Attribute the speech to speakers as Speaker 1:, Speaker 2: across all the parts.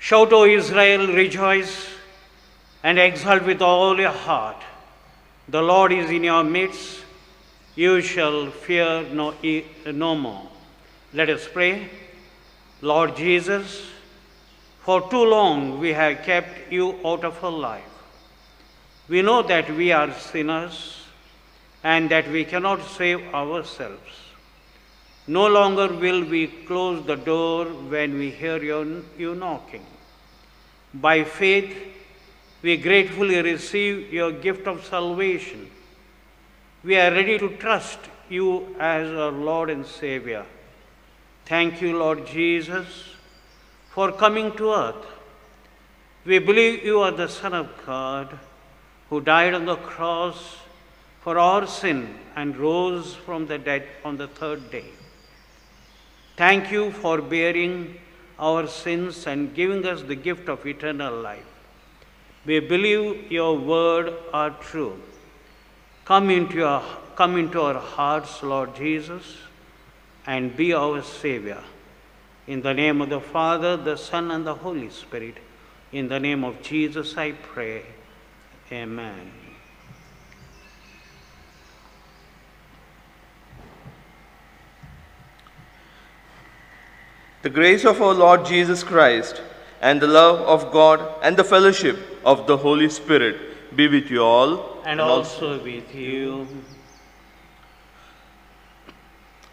Speaker 1: Shout, O Israel, rejoice, and exult with all your heart. The Lord is in your midst. You shall fear no more. Let us pray. Lord Jesus, for too long we have kept you out of our life. We know that we are sinners and that we cannot save ourselves. No longer will we close the door when we hear you knocking. By faith, we gratefully receive your gift of salvation. We are ready to trust you as our Lord and Savior. Thank you, Lord Jesus, for coming to earth. We believe you are the Son of God who died on the cross for our sin and rose from the dead on the third day. Thank you for bearing our sins and giving us the gift of eternal life. We believe your word are true. Come into our hearts, Lord Jesus, and be our Savior. In the name of the Father, the Son, and the Holy Spirit, in the name of Jesus I pray. Amen.
Speaker 2: The grace of our Lord Jesus Christ and the love of God and the fellowship of the Holy Spirit be with you all.
Speaker 1: And also with you.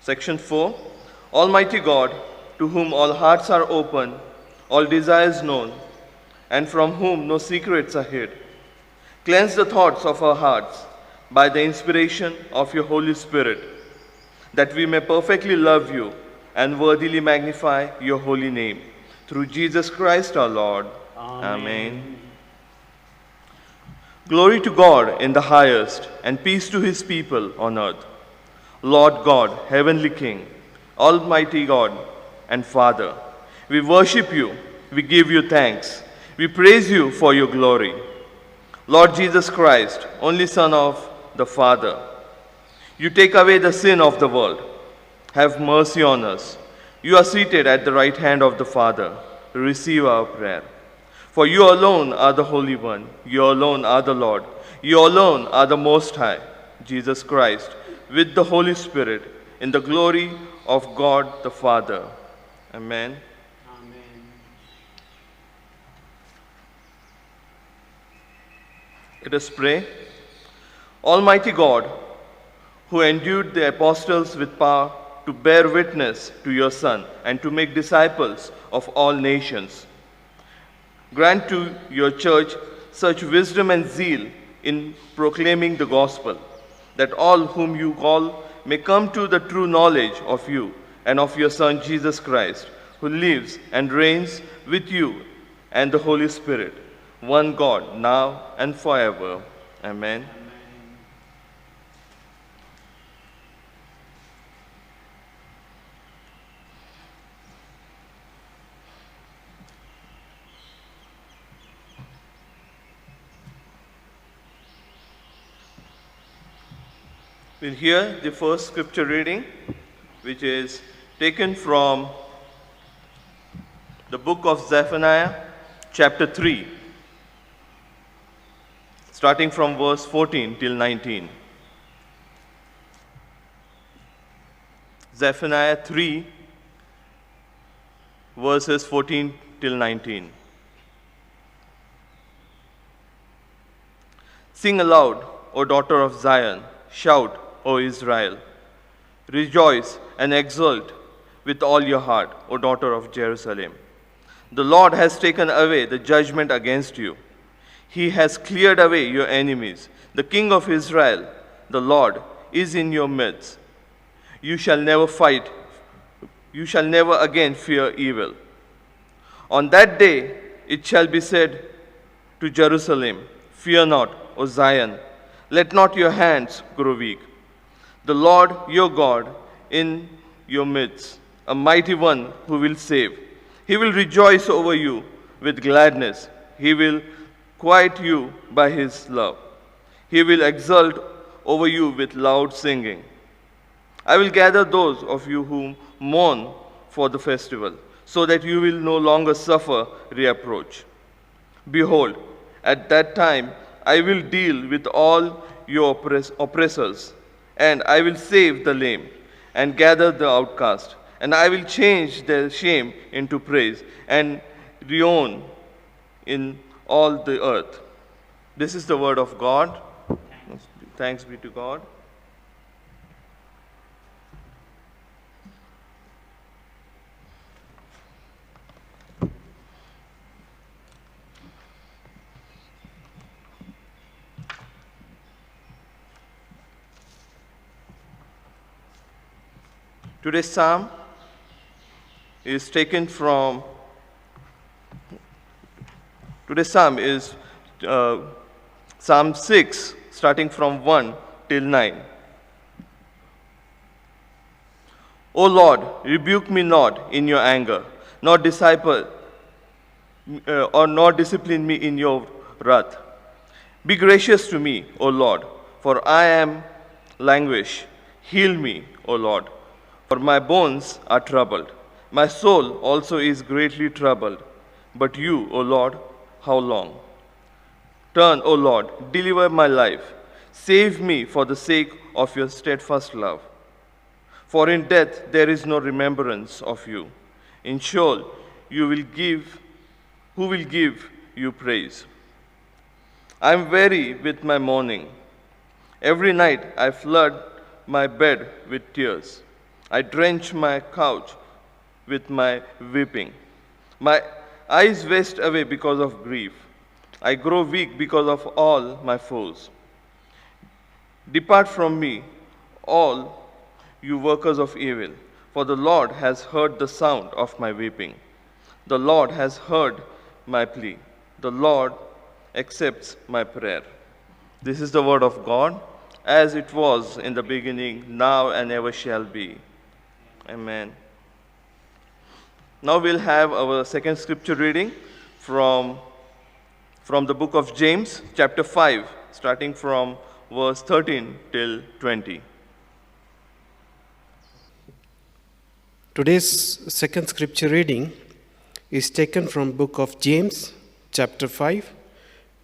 Speaker 2: Section 4. Almighty God, to whom all hearts are open, all desires known, and from whom no secrets are hid, cleanse the thoughts of our hearts by the inspiration of your Holy Spirit, that we may perfectly love you and worthily magnify your holy name. Through Jesus Christ our Lord. Amen. Glory to God in the highest, and peace to his people on earth. Lord God, heavenly King, Almighty God and Father, we worship you, we give you thanks, we praise you for your glory. Lord Jesus Christ, only Son of the Father, you take away the sin of the world. Have mercy on us. You are seated at the right hand of the Father. Receive our prayer. For you alone are the Holy One. You alone are the Lord. You alone are the Most High, Jesus Christ, with the Holy Spirit, in the glory of God the Father. Amen.
Speaker 1: Amen.
Speaker 2: Let us pray. Almighty God, who endued the apostles with power to bear witness to your Son and to make disciples of all nations, grant to your church such wisdom and zeal in proclaiming the gospel, that all whom you call may come to the true knowledge of you and of your Son Jesus Christ, who lives and reigns with you and the Holy Spirit, one God, now and forever. Amen. We'll hear the first scripture reading, which is taken from the book of Zephaniah, chapter 3, starting from verse 14 till 19. Zephaniah 3, verses 14 till 19. Sing aloud, O daughter of Zion, shout, O Israel. Rejoice and exult with all your heart, O daughter of Jerusalem. The Lord has taken away the judgment against you. He has cleared away your enemies. The King of Israel, the Lord, is in your midst. You shall never fight. You shall never again fear evil. On that day it shall be said to Jerusalem, fear not, O Zion. Let not your hands grow weak. The Lord your God in your midst, a mighty one who will save. He will rejoice over you with gladness. He will quiet you by his love. He will exult over you with loud singing. I will gather those of you who mourn for the festival, so that you will no longer suffer reproach. Behold, at that time I will deal with all your oppressors, and I will save the lame, and gather the outcast, and I will change their shame into praise, and ruin in all the earth. This is the word of God. Thanks be to God. Today's psalm is taken from, today's psalm is Psalm 6, starting from 1 till 9. O Lord, rebuke me not in your anger, nor disciple or nor discipline me in your wrath. Be gracious to me, O Lord, for I am languish. Heal me, O Lord, for my bones are troubled. My soul also is greatly troubled. But you, O Lord, how long? Turn, O Lord, deliver my life. Save me for the sake of your steadfast love. For in death there is no remembrance of you. In Sheol you will give, who will give you praise? I am weary with my mourning. Every night I flood my bed with tears. I drench my couch with my weeping. My eyes waste away because of grief. I grow weak because of all my foes. Depart from me, all you workers of evil, for the Lord has heard the sound of my weeping. The Lord has heard my plea. The Lord accepts my prayer. This is the word of God, as it was in the beginning, now and ever shall be. Amen. Now we'll have our second scripture reading from the book of James, chapter 5, starting from verse 13 till 20.
Speaker 3: Today's second scripture reading is taken from book of James, chapter 5,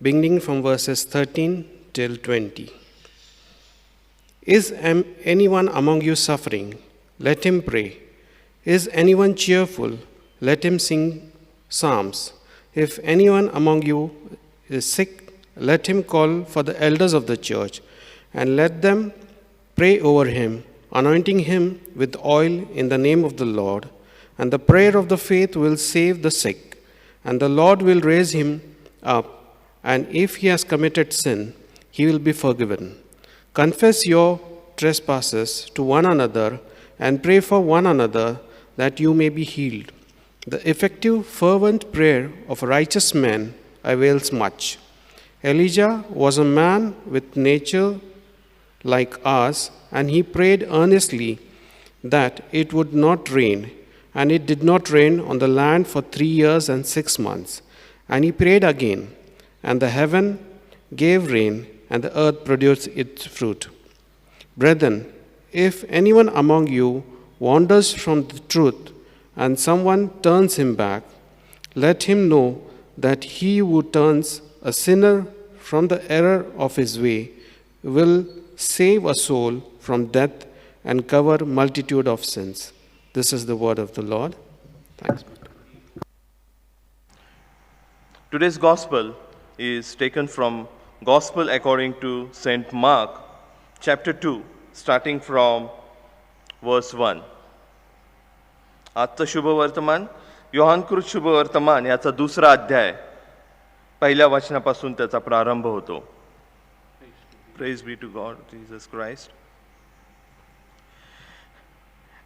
Speaker 3: beginning from verses 13 till 20. Is anyone among you suffering? Let him pray. Is anyone cheerful? Let him sing psalms. If anyone among you is sick, let him call for the elders of the church, and let them pray over him, anointing him with oil in the name of the Lord. And the prayer of the faith will save the sick, and the Lord will raise him up, and if he has committed sin, he will be forgiven. Confess your trespasses to one another, and pray for one another that you may be healed. The effective, fervent prayer of a righteous man avails much. Elijah was a man with nature like ours, and he prayed earnestly that it would not rain, and it did not rain on the land for 3 years and 6 months. And he prayed again, and the heaven gave rain, and the earth produced its fruit. Brethren, if anyone among you wanders from the truth, and someone turns him back, let him know that he who turns a sinner from the error of his way will save a soul from death and cover multitude of sins. This is the word of the Lord. Thanks.
Speaker 2: Today's gospel is taken from Gospel according to St. Mark, chapter 2, starting from verse 1. आजचं शुभवर्तमान योहानकृत शुभवर्तमान याचा दुसरा अध्याय पहिल्या वचनापासून त्याचा प्रारंभ होतो. Praise be to God, Jesus Christ.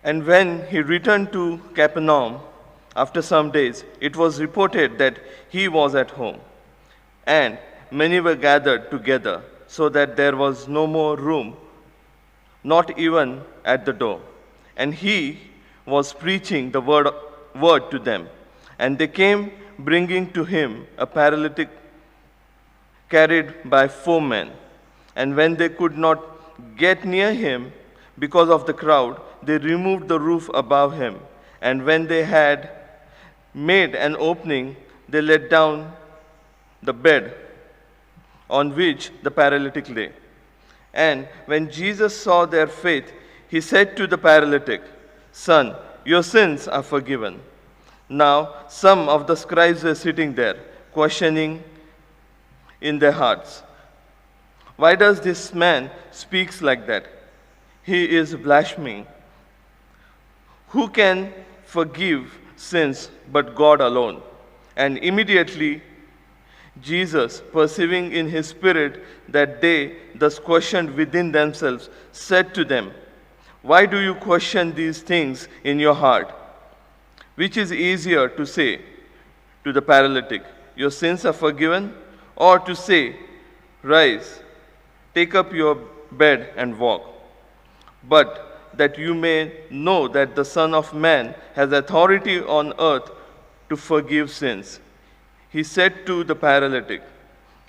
Speaker 2: And when he returned to Capernaum after some days, it was reported that he was at home, and many were gathered together, so that there was no more room, not even at the door. And he was preaching the word to them. And they came, bringing to him a paralytic carried by 4 men. And when they could not get near him because of the crowd, they removed the roof above him. And when they had made an opening, they let down the bed on which the paralytic lay. And when Jesus saw their faith, he said to the paralytic, "Son, your sins are forgiven." Now some of the scribes were sitting there, questioning in their hearts, "Why does this man speak like that? He is blaspheming. Who can forgive sins but God alone?" And immediately Jesus, perceiving in his spirit that they thus questioned within themselves, said to them, "Why do you question these things in your heart? Which is easier to say to the paralytic, 'Your sins are forgiven,' or to say, 'Rise, take up your bed and walk'? But that you may know that the Son of Man has authority on earth to forgive sins." He said to the paralytic,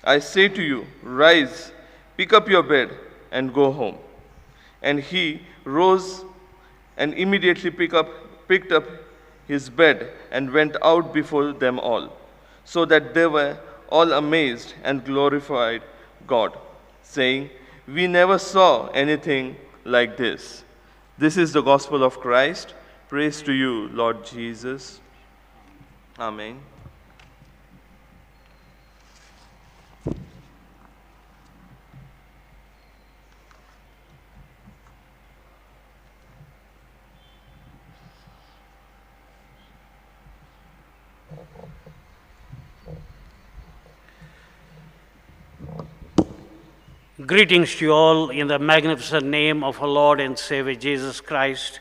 Speaker 2: "I say to you, rise, pick up your bed, and go home." And he rose and immediately picked up his bed and went out before them all, so that they were all amazed and glorified God, saying, "We never saw anything like this." This is the gospel of Christ. Praise to you, Lord Jesus. Amen.
Speaker 1: Greetings to you all in the magnificent name of our Lord and Savior Jesus Christ.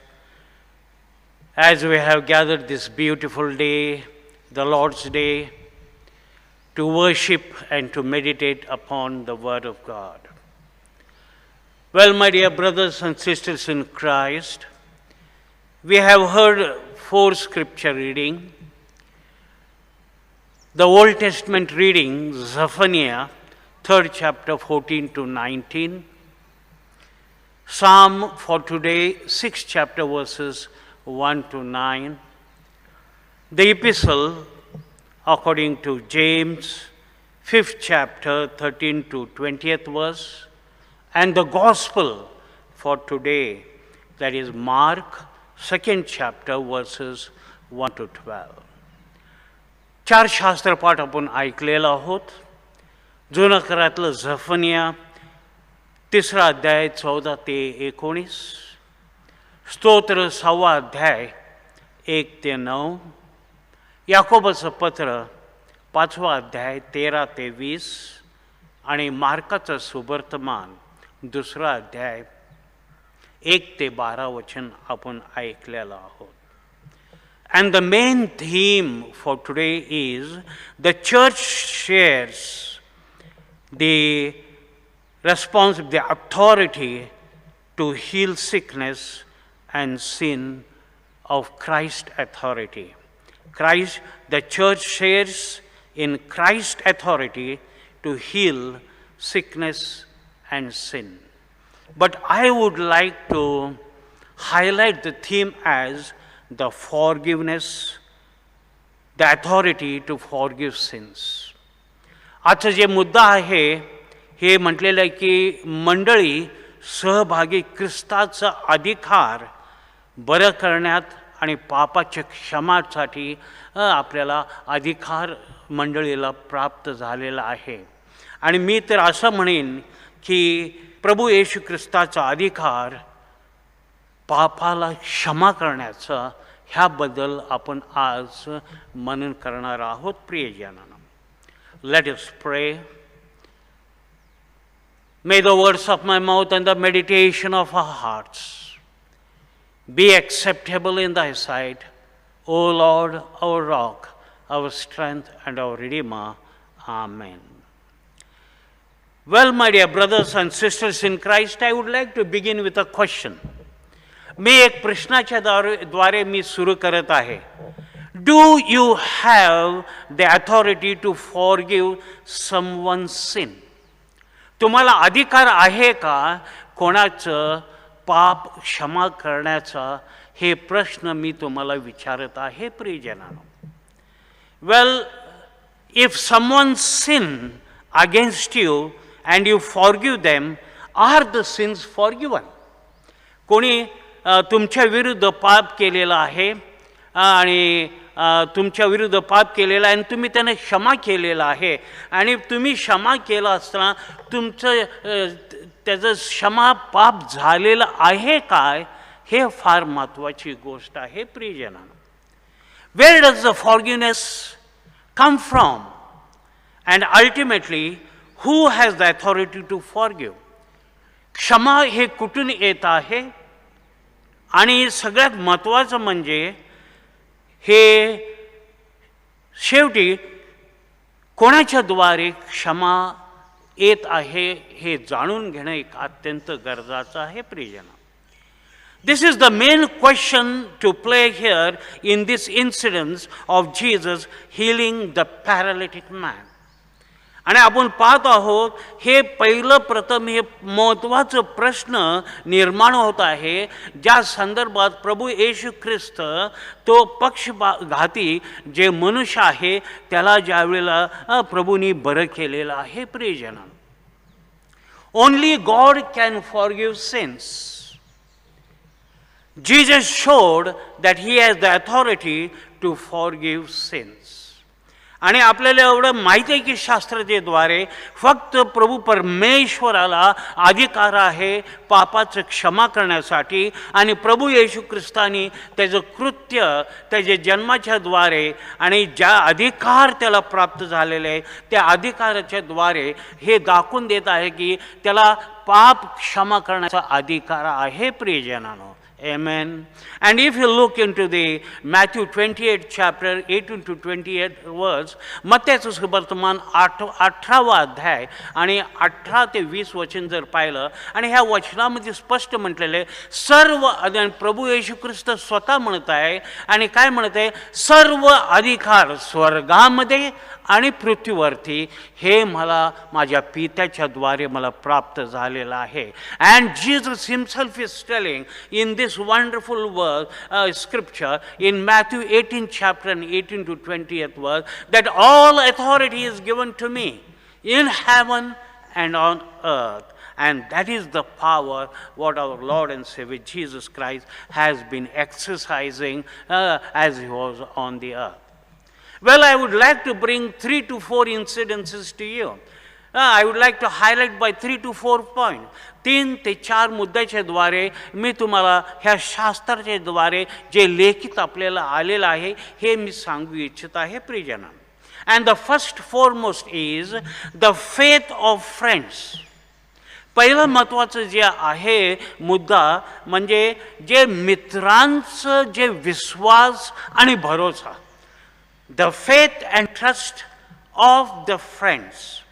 Speaker 1: As we have gathered this beautiful day, the Lord's Day, to worship and to meditate upon the Word of God. Well, my dear brothers and sisters in Christ, we have heard 4 scripture readings. The Old Testament reading, Zephaniah, 3rd chapter, 14 to 19. Psalm for today, 6th chapter, verses 1 to 9. The epistle, according to James, 5th chapter, 13 to 20th verse. And the gospel for today, that is Mark, 2nd chapter, verses 1 to 12. 4 शास्त्रपाठ आपण ऐकलेला आहोत. जुना करातलं झफनिया 3रा अध्याय 14 ते 19, स्तोत्र 6वा अध्याय 1 ते 9, याकोबाचं पत्र 5वा अध्याय 13 ते 20 आणि मार्काचं सुवर्तमान 2रा अध्याय 1 ते 12 वचन आपण ऐकलेलं आहोत. And the main theme for today is the church shares the responsibility, the authority to heal sickness and sin of Christ's authority. The church shares in Christ's authority to heal sickness and sin. But I would like to highlight the theme as the forgiveness, the authority to forgive sins. आजचा जे मुद्दा आहे हे म्हटलेलं आहे की मंडळी सहभागी ख्रिस्ताचा अधिकार बरं करण्यात आणि पापाच्या क्षमासाठी आपल्याला अधिकार मंडळीला प्राप्त झालेला आहे. आणि मी तर असं म्हणेन की प्रभू येशू ख्रिस्ताचा अधिकार पापाला क्षमा करण्याचा, ह्याबद्दल आपण आज मनन करणार आहोत. प्रियजनांनो, let us pray. May the words of my mouth and the meditation of our hearts be acceptable in thy sight, O Lord, our rock, our strength and our redeemer. Amen. Well, my dear brothers and sisters in Christ, I would like to begin with a question. मी एक प्रश्नाच्या द्वारे मी सुरू करत आहे. Do you have the authority to forgive someone's sin? तुम्हाला अधिकार आहे का कोणाचं पाप क्षमा करण्याचा? हे प्रश्न मी तुम्हाला विचारत आहे. प्रियजनांनो, Well, if someone sin against you and you forgive them, are the sins forgiven? कोणी तुमच्या विरुद्ध पाप केलेलं आहे आणि तुमच्या विरुद्ध पाप केलेला आहे आणि तुम्ही त्यांना क्षमा केलेला आहे आणि तुम्ही क्षमा केला असताना तुमचं त्याचं क्षमा पाप झालेलं आहे काय, हे फार महत्त्वाची गोष्ट आहे प्रियजनांनो. Where does the forgiveness come from? And ultimately, who has the authority to forgive? क्षमा हे कुठून येत आहे? आणि सगळ्यात महत्त्वाचं म्हणजे हे शेवटी कोणाच्या द्वारे क्षमा येत आहे हे जाणून घेणं एक अत्यंत गरजेचं आहे प्रियजन. This is the main question to play here in this incident of Jesus healing the paralytic man. आणि आपण पाहत आहोत हे पहिलं प्रथम हे महत्त्वाचं प्रश्न निर्माण होत आहे ज्या संदर्भात प्रभू येशू ख्रिस्त तो पक्षघाती जे मनुष्य आहे त्याला ज्या वेळेला प्रभूंनी बरं केलेलं आहे प्रियजनांनो. Only God can forgive sins. Jesus showed that he has the authority to forgive sins. आणि आपल्याला एवढं माहिती आहे की शास्त्राच्याद्वारे फक्त प्रभू परमेश्वराला अधिकार आहे पापाचं क्षमा करण्यासाठी आणि प्रभू येशू ख्रिस्तानी त्याचं कृत्य त्याच्या जन्माच्या द्वारे आणि ज्या अधिकार त्याला प्राप्त झालेले आहे त्या अधिकाराच्या द्वारे हे दाखवून देत आहे की त्याला पाप क्षमा करण्याचा अधिकार आहे प्रियजनांनो. Amen. And if you look into the Matthew 28 chapter 18 to 28 verse, मत्तयाचं सुवर्तमान 18वा अध्याय आणि 18 ते 20 वचन जर पाहिलं आणि ह्या वचनामध्ये स्पष्ट म्हटलेले सर्व प्रभू येशू ख्रिस्त स्वतः म्हणत आहे आणि काय म्हणत आहे, सर्व अधिकार स्वर्गामध्ये आणि पृथ्वीवरती हे मला माझ्या पित्याच्या द्वारे मला प्राप्त झालेला आहे. And Jesus himself is telling in this wonderful verse, scripture in Matthew 18 chapter and 18 to 20th verse, that all authority is given to me in heaven and on earth. And that is the power what our Lord and Savior Jesus Christ has been exercising as he was on the earth. Well, I would like to bring 3 to 4 incidences to you. I would like to highlight by 3 to 4 points. 3 ते 4 मुद्द्याच्या द्वारे मी तुम्हाला ह्या शास्त्राच्या द्वारे जे लिखित आपल्याला आलेलं आहे हे मी सांगू इच्छित आहे प्रियजनांनो. And the first foremost is the faith of friends. पहिलं महत्त्वाचं जे आहे मुद्दा म्हणजे जे मित्रांचं जे विश्वास आणि भरोसा, the faith and trust of the friends.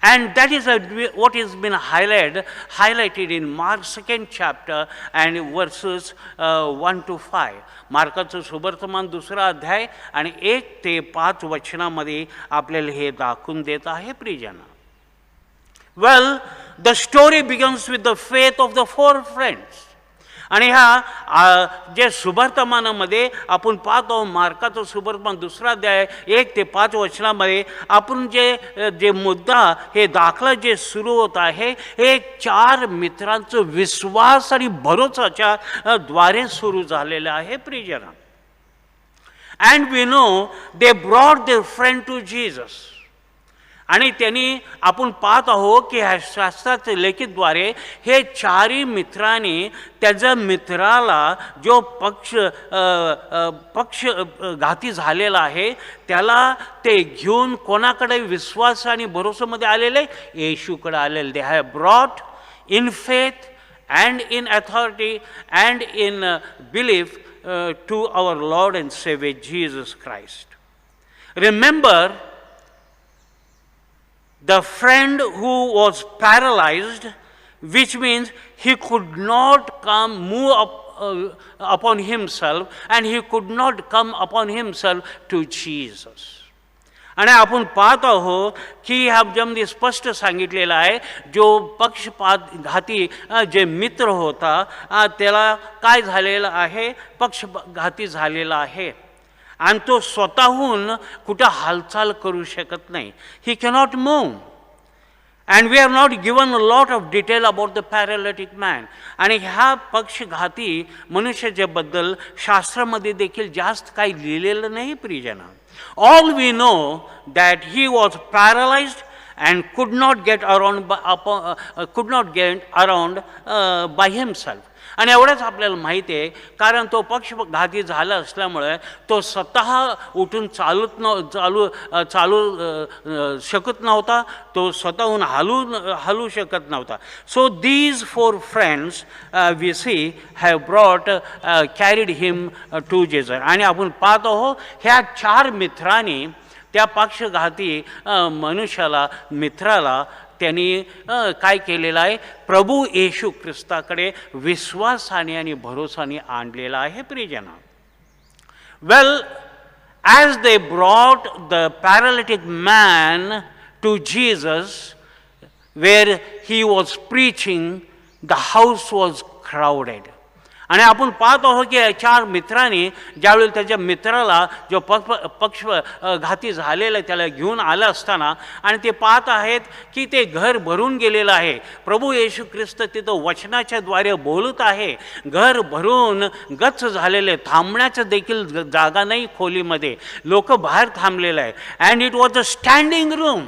Speaker 1: And that is what has been highlighted in Mark 2nd chapter and verses 1 to 5. मार्काचं सुवर्तमान 2रा अध्याय आणि 1 ते 5 वचनामध्ये आपल्याला हे दाखवून देत आहे प्रियजन. Well, the story begins with the faith of the 4 friends. आणि ह्या जे सुवर्तमानामध्ये आपण पाहतो मार्काचं सुवर्तमान 2रा अध्याय 1 ते 5 वचनामध्ये आपण जे मुद्दा हे दाखला जे सुरू होत आहे हे 4 मित्रांचं विश्वास आणि भरोसाच्या द्वारे सुरू झालेलं आहे प्रियजन. And we know they brought their friend to Jesus. आणि त्यांनी आपण पाहत आहोत की ह्या शास्त्राच्या लेखीद्वारे हे 4 मित्रांनी त्याच्या मित्राला जो पक्षघाती झालेला आहे त्याला ते घेऊन कोणाकडे विश्वास आणि भरोसामध्ये आलेले, येशूकडे आलेले. They have brought in faith and in authority and in belief to our Lord and Saviour Jesus Christ. Remember, the friend who was paralyzed, which means he could not move upon himself and he could not come upon himself to Jesus. आणि आपण पाहत आहोत की ह्यामध्ये स्पष्ट सांगितलेलं आहे जो पक्षपातघाती जे मित्र होता त्याला काय झालेलं आहे, पक्षघाती झालेला आहे. आणि तो स्वतःहून कुठं हालचाल करू शकत नाही. He cannot move. And we are not given a lot of detail about the paralytic man. आणि ह्या पक्षघाती मनुष्याच्याबद्दल शास्त्रामध्ये देखील जास्त काही लिहिलेलं नाही प्रियजन. All we know that he was paralysed and could not get around by himself. आणि एवढंच आपल्याला माहिती आहे, कारण तो पक्षघाती झाला असल्यामुळे तो स्वतः उठून चालू शकत नव्हता, तो स्वतःहून हलू शकत नव्हता. So these 4 friends we see have brought carried him to Jesus. आणि आपण पाहत आहोत ह्या 4 मित्रांनी त्या पक्षघाती मित्राला त्यांनी काय केलेलं आहे, प्रभू येशू ख्रिस्ताकडे विश्वासाने आणि भरोसाने आणलेला आहे प्रियजन. Well, as they brought the paralytic man to Jesus where he was preaching, the house was crowded. आणि आपण पाहत आहोत की 4 मित्रांनी ज्यावेळी त्याच्या मित्राला जो पक्षघाती झालेला त्याला घेऊन आलं असताना, आणि ते पाहत आहेत की ते घर भरून गेलेलं आहे. प्रभू येशू ख्रिस्त तिथं वचनाच्या द्वारे बोलत आहे. घर भरून गच्च झालेले, थांबण्याचं देखील जागा नाही खोलीमध्ये, लोक बाहेर थांबलेलं आहे. And it was a standing room.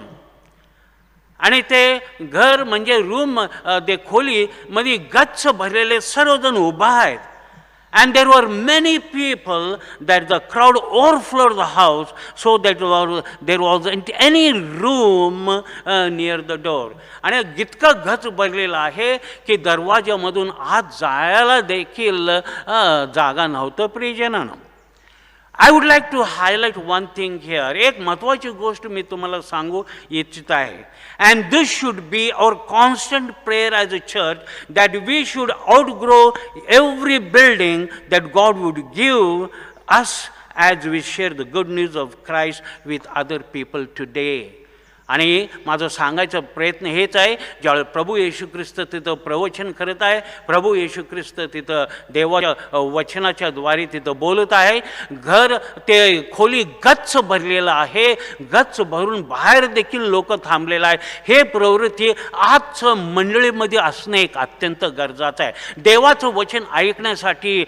Speaker 1: आणि ते घर म्हणजे रूम, ते खोलीमध्ये गच्च भरलेले सर्वजण उभा आहेत. And there were many people that the crowd overflowed the house, so that there was any room near the door. आणि इतकं गच्च भरलेलं आहे की दरवाजामधून आत जायला देखील जागा नव्हतं प्रियजनानं. I would like to highlight one thing here. एक महत्त्वाची गोष्ट मी तुम्हाला सांगू इच्छित आहे. And this should be our constant prayer as a church, that we should outgrow every building that God would give us as we share the good news of Christ with other people today. आणि माझं सांगायचा प्रयत्न हेच आहे, ज्यावेळी प्रभू येशू ख्रिस्त तिथं प्रवचन करत आहे, प्रभू येशू ख्रिस्त तिथं देवाच्या वचनाच्या द्वारे तिथं बोलत आहे, घर ते खोली गच्च भरलेलं आहे, गच्च भरून बाहेर देखील लोक थांबलेलं आहे. हे प्रवृत्ती आजचं मंडळीमध्ये असणं एक अत्यंत गरजेचं आहे. देवाचं वचन ऐकण्यासाठी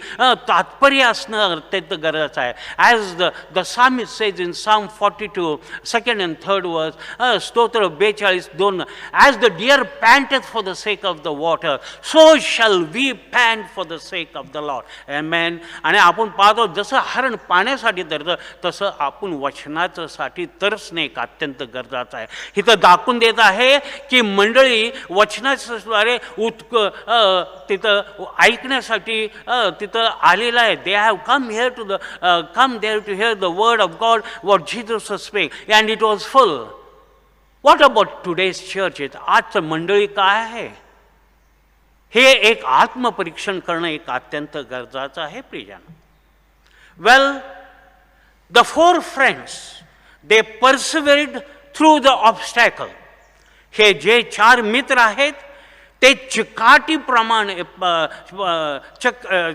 Speaker 1: तात्पर्य असणं अत्यंत गरजेचं आहे. As the psalmist says in साम 42 2nd and 3rd verse, स्तोत्र 42:2, as the deer panteth for the sake of the water, so shall we pant for the sake of the Lord. Amen. आणि आपण पाहतो जसं हरण पाण्यासाठी तरतं, तसं आपण वचनाचं साठी तरसणे एक अत्यंत गरजेचं आहे. इथं दाखवून देत आहे की मंडळी वचनाच्या द्वारे तिथं ऐकण्यासाठी तिथं आलेलं आहे. They have come there to hear the word of God, what Jesus spake, and it was full. What about today's church? आजचं मंडळी काय आहे? हे एक आत्मपरीक्षण करणं एक अत्यंत गरजेचं आहे प्रियजन. Well, the 4 friends, they persevered through the obstacle. हे जे 4 मित्र आहेत ते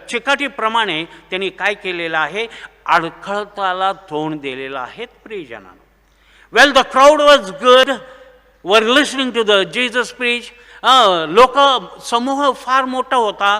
Speaker 1: चिकाटीप्रमाणे त्यांनी काय केलेलं आहे, अडखळताला तोंड दिलेलं आहे प्रियजनांनो. Well, the crowd was good, were listening to the Jesus preach. लोक समूह फार मोठा होता.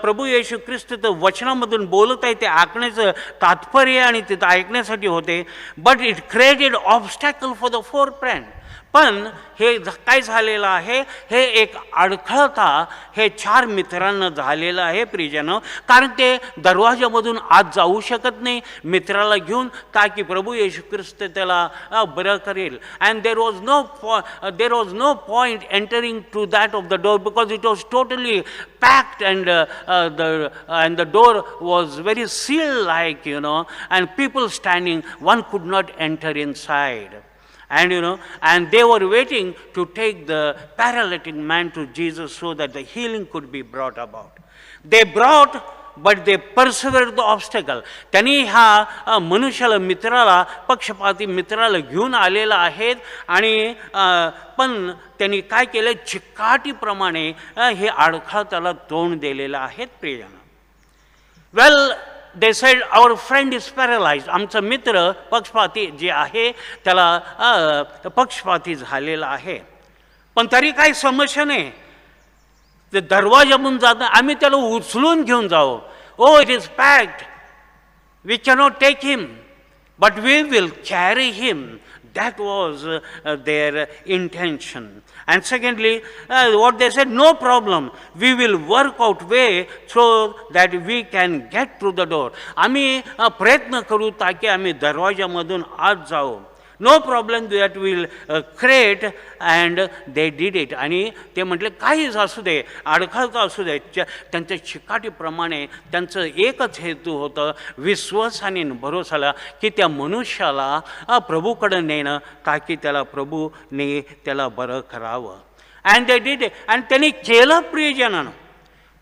Speaker 1: प्रभू येशू ख्रिस्त वचनामधून बोलत आहे, ते ऐकण्याचं तात्पर्य आणि तिथं ऐकण्यासाठी होते. But it created obstacle for the 4 friends. पण हे काय झालेलं आहे, हे एक अडखळता हे 4 मित्रांना झालेलं आहे प्रियजन. कारण ते दरवाजामधून आत जाऊ शकत नाही मित्राला घेऊन, ताकी प्रभू येशू ख्रिस्त त्याला बरं करेल. And there was no point entering to that of the door, because it was totally packed, and the door was very sealed, like, and people standing, one could not enter inside. And they were waiting to take the paralytic man to Jesus so that the healing could be brought about. They brought, but they persevered the obstacle. त्यांनी ह्या मित्राला, पक्षपाती मित्राला घेऊन आलेला आहेत. आणि पण त्यांनी काय केलं, चिकाटीप्रमाणे हे अडखळताला तोंड दिलेलं आहे प्रियजन. Well, they said our friend is paralyse. आमचा मित्र पक्षपाती जे आहे त्याला पक्षपाती झालेला आहे. पण तरी काही समस्या नाही. ते दरवाजामधून जात आम्ही त्याला उचलून घेऊन जाऊ. Oh it is packed, we cannot take him, but we will carry him. That was their intention. And secondly, what they said, no problem, we will work out way so that we can get through the door. आम्ही प्रयत्न करू ताकि आम्ही दरवाजामधून आत जाऊ. No problem, that will create, and they did it. आणि ते म्हटले काहीच असू दे, अडखळता असू दे, त्यांच्या चिकाटीप्रमाणे त्यांचं एकच हेतू होतं, विश्वासाने भरोसाला की त्या मनुष्याला प्रभूकडे नेणं ताकि त्याला प्रभूने त्याला बरं करावं. And they did it. आणि त्यांनी केलं प्रियजनानं.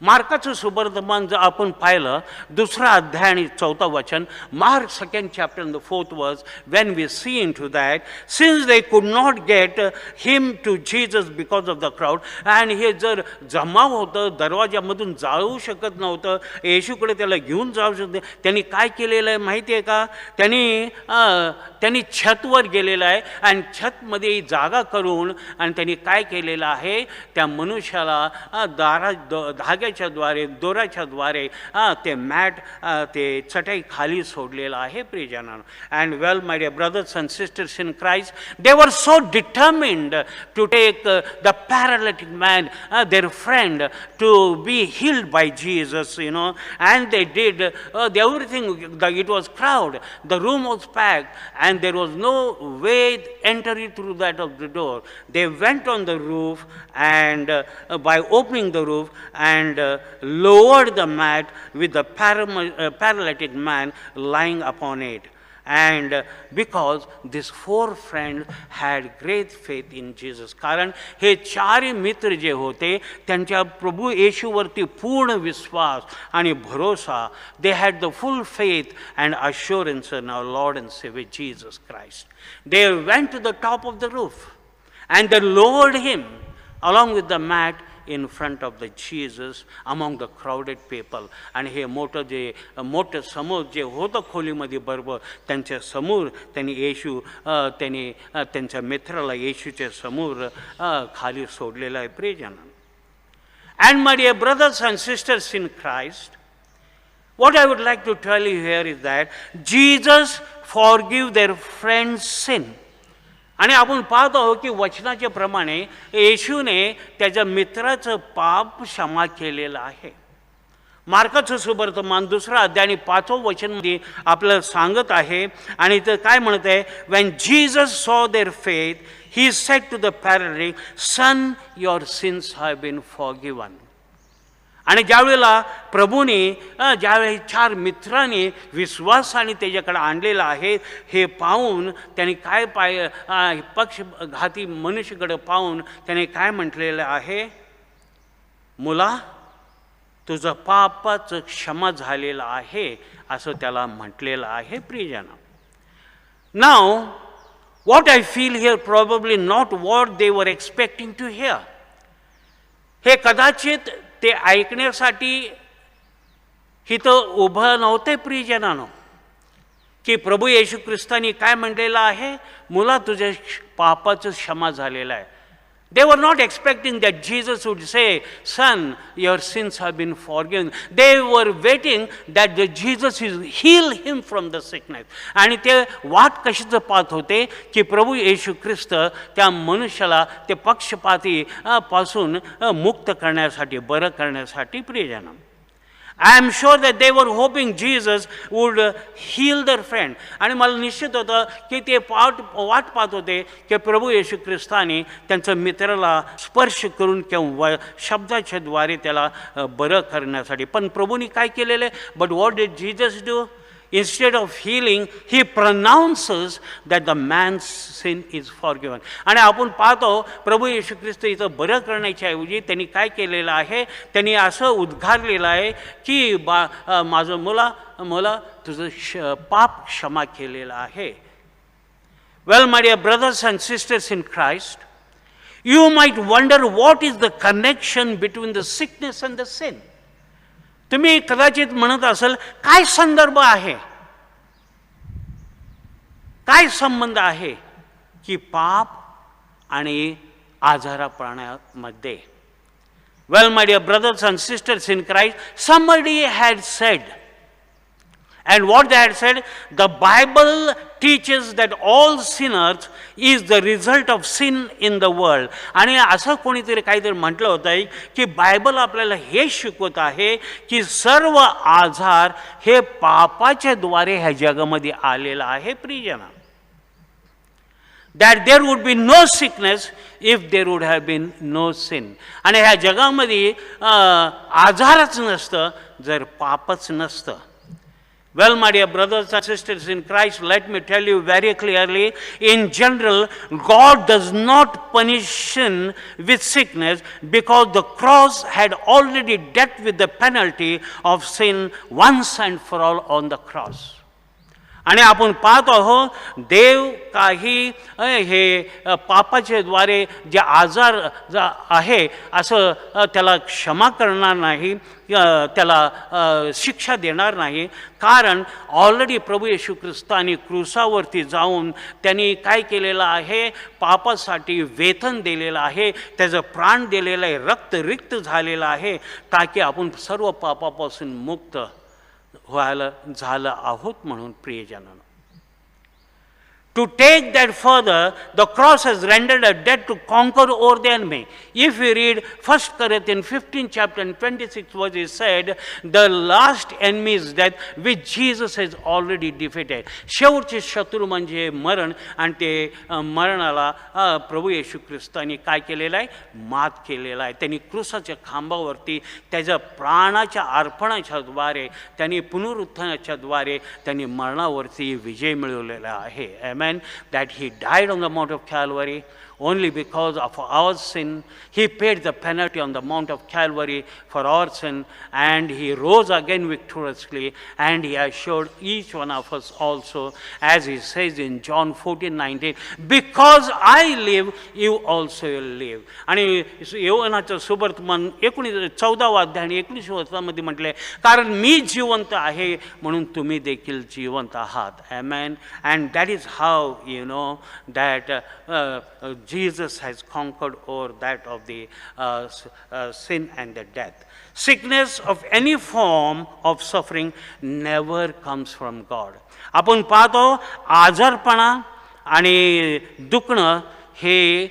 Speaker 1: मार्काचं सुवर्तमान जर आपण पाहिलं, 2रा अध्याय आणि 4th वचन, mark 2nd chapter and the 4th verse, when we see into that, since they could not get him to Jesus because of the crowd, and हे जर जमाव होतं, दरवाजामधून जाऊ शकत नव्हतं, येशूकडे त्याला घेऊन जाऊ शकते, त्यांनी काय केलेलं आहे माहिती आहे का? त्यांनी छतवर गेलेलं आहे आणि छतमध्ये जागा करून आणि त्यांनी काय केलेलं आहे, त्या मनुष्याला धाग्याच्या द्वारे, दोराच्या द्वारे ते मॅट, ते चटाई खाली सोडलेलं आहे प्रियजनांनो. And well my dear brothers and sisters in Christ, they were so determined to take the paralytic man, their friend, to be healed by Jesus, you know, and they did everything. It was crowd, the room was packed, and there was no way entering through that of the door. They went on the roof, and by opening the roof and lowered the mat with the paralytic man lying upon it. And because these 4 friends had great faith in Jesus, कारण हे 4 मित्र जे होते त्यांच्या प्रभू येशूवरती पूर्ण विश्वास आणि भरोसा, they had the full faith and assurance in our Lord and Savior Jesus Christ. They went to the top of the roof and they lowered him along with the mat in front of the Jesus among the crowded people. आणि हे मोठं समोर जे होतं खोलीमध्ये बरोबर त्यांच्या समोर त्यांनी येशू त्यांनी त्यांच्या मित्राला येशूच्या समोर खाली सोडलेलं आहे प्रियजनांनो. And my dear brothers and sisters in Christ, what I would like to tell you here is that Jesus forgive their friend's sin. आणि आपण पाहत आहोत की वचनाच्या प्रमाणे येशूने त्याच्या मित्राचं पाप क्षमा केलेलं आहे. मार्काचं सुवर्तमान 2रा अध्याय आणि 5वं वचनमध्ये आपल्याला सांगत आहे. आणि ते काय म्हणत आहे, when Jesus saw their faith, he said to the paralytic, son, your sins have been forgiven. आणि ज्यावेळेला प्रभूने ज्यावेळी 4 मित्रांनी विश्वासाने त्याच्याकडे आणलेलं आहे हे पाहून त्यांनी काय पक्षघाती मनुष्याकडे पाहून त्याने काय म्हटलेलं आहे, मुला तुझं पापाचं क्षमा झालेलं आहे असं त्याला म्हटलेलं आहे प्रियजन. नाव what I feel here probably not what they were expecting to hear. हे कदाचित ते ऐकण्यासाठी इथं उभं नव्हते प्रियजनांनो, की प्रभू येशू ख्रिस्तानी काय म्हटलेलं आहे, मुला तुझ्या पापाचं क्षमा झालेलं आहे. They were not expecting that Jesus would say, son, your sins have been forgiven. They were waiting that the Jesus will heal him from the sickness. आणि ते वाट कशाचं पाहत होते की प्रभू येशू ख्रिस्त त्या मनुष्याला ते पक्षपाती पासून मुक्त करण्यासाठी, बरं करण्यासाठी प्रियजन. I am sure that they were hoping Jesus would heal their friend. आणि मला निश्चित होतं की ते वाट पाहत होते की प्रभू येशू ख्रिस्ताने त्यांच्या मित्राला स्पर्श करून किंवा शब्दाच्या द्वारे त्याला बरं करण्यासाठी. पण प्रभूने काय केलेले, but what did Jesus do? Instead of healing, he pronounces that the man's sin is forgiven. आणि आपण पाहतो प्रभू येशू ख्रिस्त इथं बरं करण्याच्या ऐवजी त्यांनी काय केलेलं आहे, त्यांनी असं उद्गारलेलं आहे की माझं मुला तुझं पाप क्षमा केलेलं आहे. Well, my dear brothers and sisters in Christ, you might wonder what is the connection between the sickness and the sin. तुम्ही कदाचित म्हणत असाल, काय संदर्भ आहे, काय संबंध आहे की पाप आणि आजारापणामध्ये? Well, my dear brothers and sisters in Christ, somebody had said, and what they had said, the Bible teaches that all sinners is the result of sin in the world. आणि असं कोणीतरी काहीतरी म्हटलं होतं की बायबल आपल्याला हे शिकवत आहे की सर्व आजार हे पापाच्या द्वारे ह्या जगामध्ये आलेला आहे प्रियजना. That there would be no sickness if there would have been no sin. आणि ह्या जगामध्ये आजारच नसतं जर पापच नसतं. Well, my dear brothers and sisters in Christ, let me tell you very clearly, in general, God does not punish sin with sickness because the cross had already dealt with the penalty of sin once and for all on the cross. आणि आपण पाहतो आहोत देव काही हे पापाच्या द्वारे जे आजार आहे असं त्याला क्षमा करणार नाही, त्याला शिक्षा देणार नाही, कारण ऑलरेडी प्रभू येशू ख्रिस्तानी क्रूसावरती जाऊन त्यांनी काय केलेलं आहे, पापासाठी वेतन दिलेलं आहे, त्याचं प्राण दिलेलं आहे, रक्त रिक्त झालेलं आहे, ताकी आपण सर्व पापापासून मुक्त व्हायला झालं आहोत म्हणून प्रियजनांनो. To take that further, the cross has rendered a debt to conquer over the enemy. If we read 1 Corinthians 15 chapter and 26 verse, it said, the last enemy is death, which Jesus has already defeated. शेवटचे शत्रू म्हणजे मरण, आणि ते मरणाला प्रभू येशू ख्रिस्तानी काय केलेलं आहे, मात केलेला आहे. त्यांनी क्रूसाच्या खांबावरती त्याच्या प्राणाच्या अर्पणाच्या द्वारे, त्यांनी पुनरुत्थानाच्या द्वारे त्यांनी मरणावरती विजय मिळवलेला आहे. Amen. That he died on the Mount of Calvary only because of our sin. He paid the penalty on the Mount of Calvary for our sin, and he rose again victoriously, and he assured each one of us also, as he says in John 14:19, because I live, you also will live. आणि योहानाचं सुवर्तमान 14 अध्याय आणि 19 वर्षामध्ये म्हटले, कारण मी जिवंत आहे म्हणून तुम्ही देखील जिवंत आहात. Amen. And that is how you know that Jesus has conquered over that of the sin and the death. Sickness of any form of suffering never comes from God. आपण पाहतो आजारपणा आणि दुखणं हे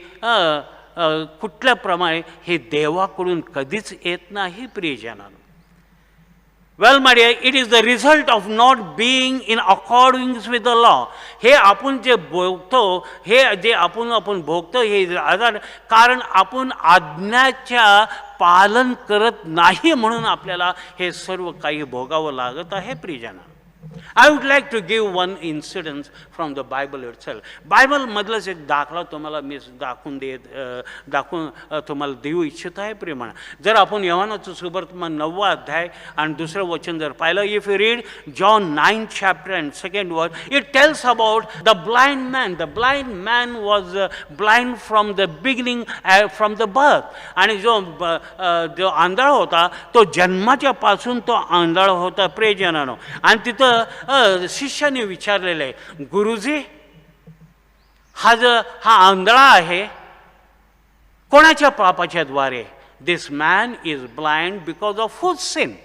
Speaker 1: कुठल्याप्रमाणे हे देवाकडून कधीच येत नाही प्रियजनांनो. Well, my dear, it is the result of not being in accordance with the law. हे आपण जे भोगतो, हे जे आपण भोगतो हे आजार, कारण आपण आज्ञाच्या पालन करत नाही म्हणून आपल्याला हे सर्व काही भोगावं लागत आहे प्रियजना. I would like to give one incident from the Bible itself. Bible मधलाच एक दाखला तुम्हाला मी दाखवून तुम्हाला देऊ इच्छित आहे प्रेमाने. जर आपण योहानाचं सुवर्तमान 9 अध्याय आणि 2 वचन जर पाहिलं, if you read John 9 chapter and 2nd verse, it tells about the blind man. The blind man was blind from the beginning, from the birth. आणि जो आंधळा होता तो जन्माच्या पासून तो आंधळा होता प्रियजनांनो. आणि तिथं शिष्याने विचारलेलं आहे, गुरुजी हा आंधळा आहे कोणाच्या पापाच्या द्वारे? This man is blind because of whose sin,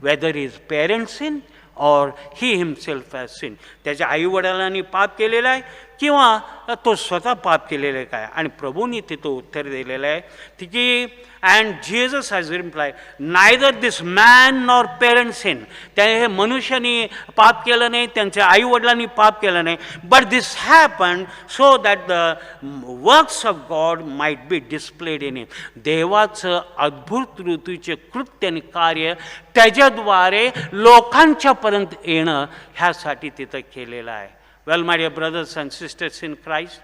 Speaker 1: whether his parents sin or he himself has सिन. त्याच्या आई वडिलांनी पाप केलेला आहे किंवा तो स्वतः पाप केलेला आहे काय? आणि प्रभूंनी तिथं उत्तर दिलेलं आहे की and Jesus has reply, neither this man nor parents sin. हे मनुष्याने पाप केलं नाही, त्यांच्या आई वडिलांनी पाप केलं नाही, but this happen so that the works of God might be displayed in him. देवाचं अद्भुत ऋतूचे कृत्य आणि कार्य त्याच्याद्वारे लोकांच्यापर्यंत येणं ह्यासाठी तिथं केलेलं आहे. Well, my dear brothers and sisters in Christ,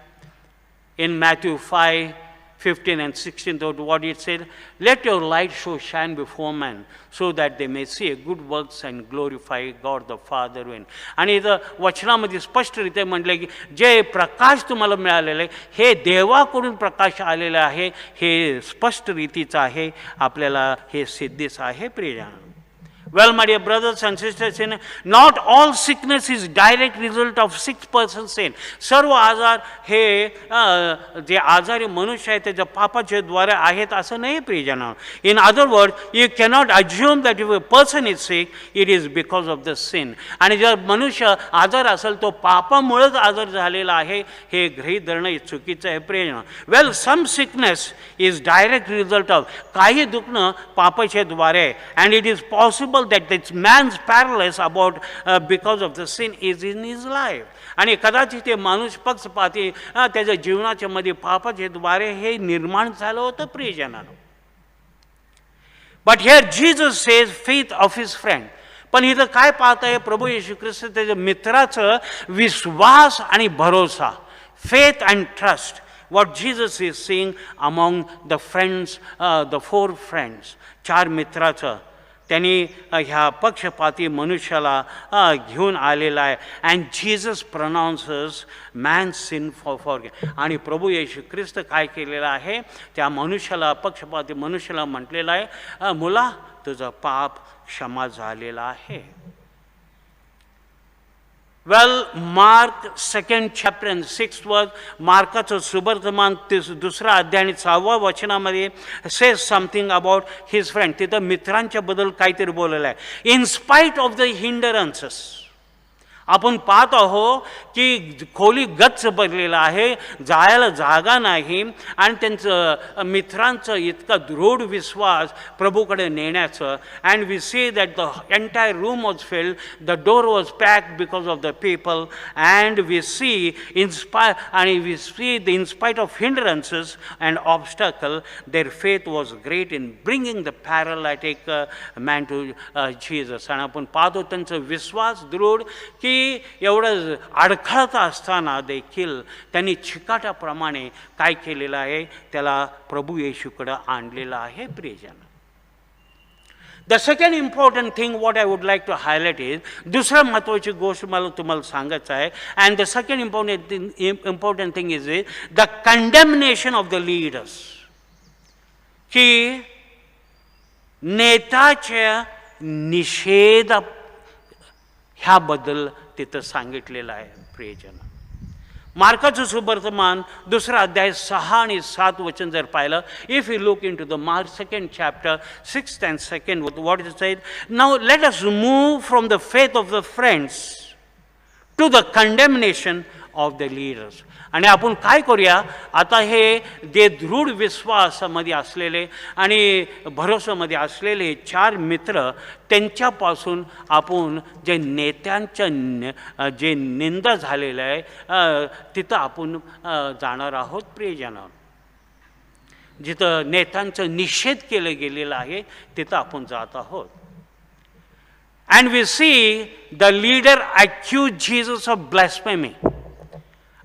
Speaker 1: in Matthew 5:15 and 16, what it said, let your light so shine before men, so that they may see a good works and glorify God the Father in. आणि इथं वचनामध्ये स्पष्टरित्या म्हटलं की जे प्रकाश तुम्हाला मिळालेलं आहे हे देवाकडून प्रकाश आलेला आहे, हे स्पष्ट रीतीचं आहे, आपल्याला हे सिद्धीच आहे प्रियजन. Well, my dear brothers and sisters, not all sickness is direct result of sick person sin. सर्व आजार हे जे आजारी मनुष्य आहे त्याच्या पापाच्या द्वारे आहेत असं नाही प्रियजन. In other words, you cannot assume that if a person is sick, it is because of the sin. आणि जर मनुष्य आजार असेल तो पापामुळेच आजार झालेला आहे हे गृहीत धरणं चुकीचं आहे प्रियजन. Well, some sickness is direct result of काही दुखणं पापाच्या द्वारे, and it is possible that this man's paralysis about because of the sin is in his life. आणि कदाचित ते माणूस पक्षपाती त्याच्या जीवनाच्या मध्ये पापाच्या द्वारे हे निर्माण झालं होतं प्रियजनानं. But here Jesus says faith of his friend. पण इथं काय पाहताय प्रभू येशू ख्रिस्त त्याच्या मित्राचं विश्वास आणि भरोसा, faith and trust. what Jesus is seeing among the friends, the four friends, चार मित्राचं त्यांनी ह्या पक्षपाती मनुष्याला घेऊन आलेला आहे. And Jesus pronounces man sin for. आणि प्रभू येशू ख्रिस्त काय केलेलं आहे त्या मनुष्याला, पक्षपाती मनुष्याला म्हटलेलं आहे, मुला तुझं पाप क्षमा झालेला आहे. Well, Mark 2nd chapter and 6th verse, मार्काचं सुवर्तमान दुसरा अध्याय आणि 6व्या वचनामध्ये says something about his friend. तिथं मित्रांच्या बद्दल काहीतरी बोललेलं आहे. In spite of the hindrances, आपण पाहत आहोत की खोली गच्च भरलेला आहे, जायला जागा नाही, आणि त्यांचं मित्रांचं इतका दृढ विश्वास प्रभूकडे नेण्याचं. And we see that the entire room was filled, the door was packed because of the people. And we see in spite of hindrances and obstacle their faith was great in bringing the paralytic man to Jesus. आणि आपण पाहतो त्यांचा विश्वास दृढ की एवढं अडखळत असताना देखील त्यांनी चिकाटाप्रमाणे काय केलेलं आहे, त्याला प्रभू येशूकडे आणलेलं आहे प्रियजन. The second important thing what I would like to highlight is, दुसरं महत्त्वाची गोष्ट मला तुम्हाला सांगायचं आहे. And the second important thing is the condemnation of the leaders. की नेत्याच्या निषेध ह्याबद्दल तिथं सांगितलेलं आहे प्रियजन. मार्काचं सुवर्तमान दुसरा अध्याय 6 आणि 7 वचन जर पाहिलं, if you look into the Mark 2nd chapter 6th and 2nd, what it said, now let us move from the faith of the friends to the condemnation of the leaders. आणि आपण काय करूया आता, हे जे दृढ विश्वासामध्ये असलेले आणि भरोसामध्ये असलेले चार मित्र, त्यांच्यापासून आपण जे नेत्यांच्या जे निंदा झालेलं आहे तिथं आपण जाणार आहोत प्रियजन. जिथं नेत्यांचा निषेध केलं गेलेलं आहे तिथं आपण जात आहोत. And we see the leader accuse Jesus of blasphemy.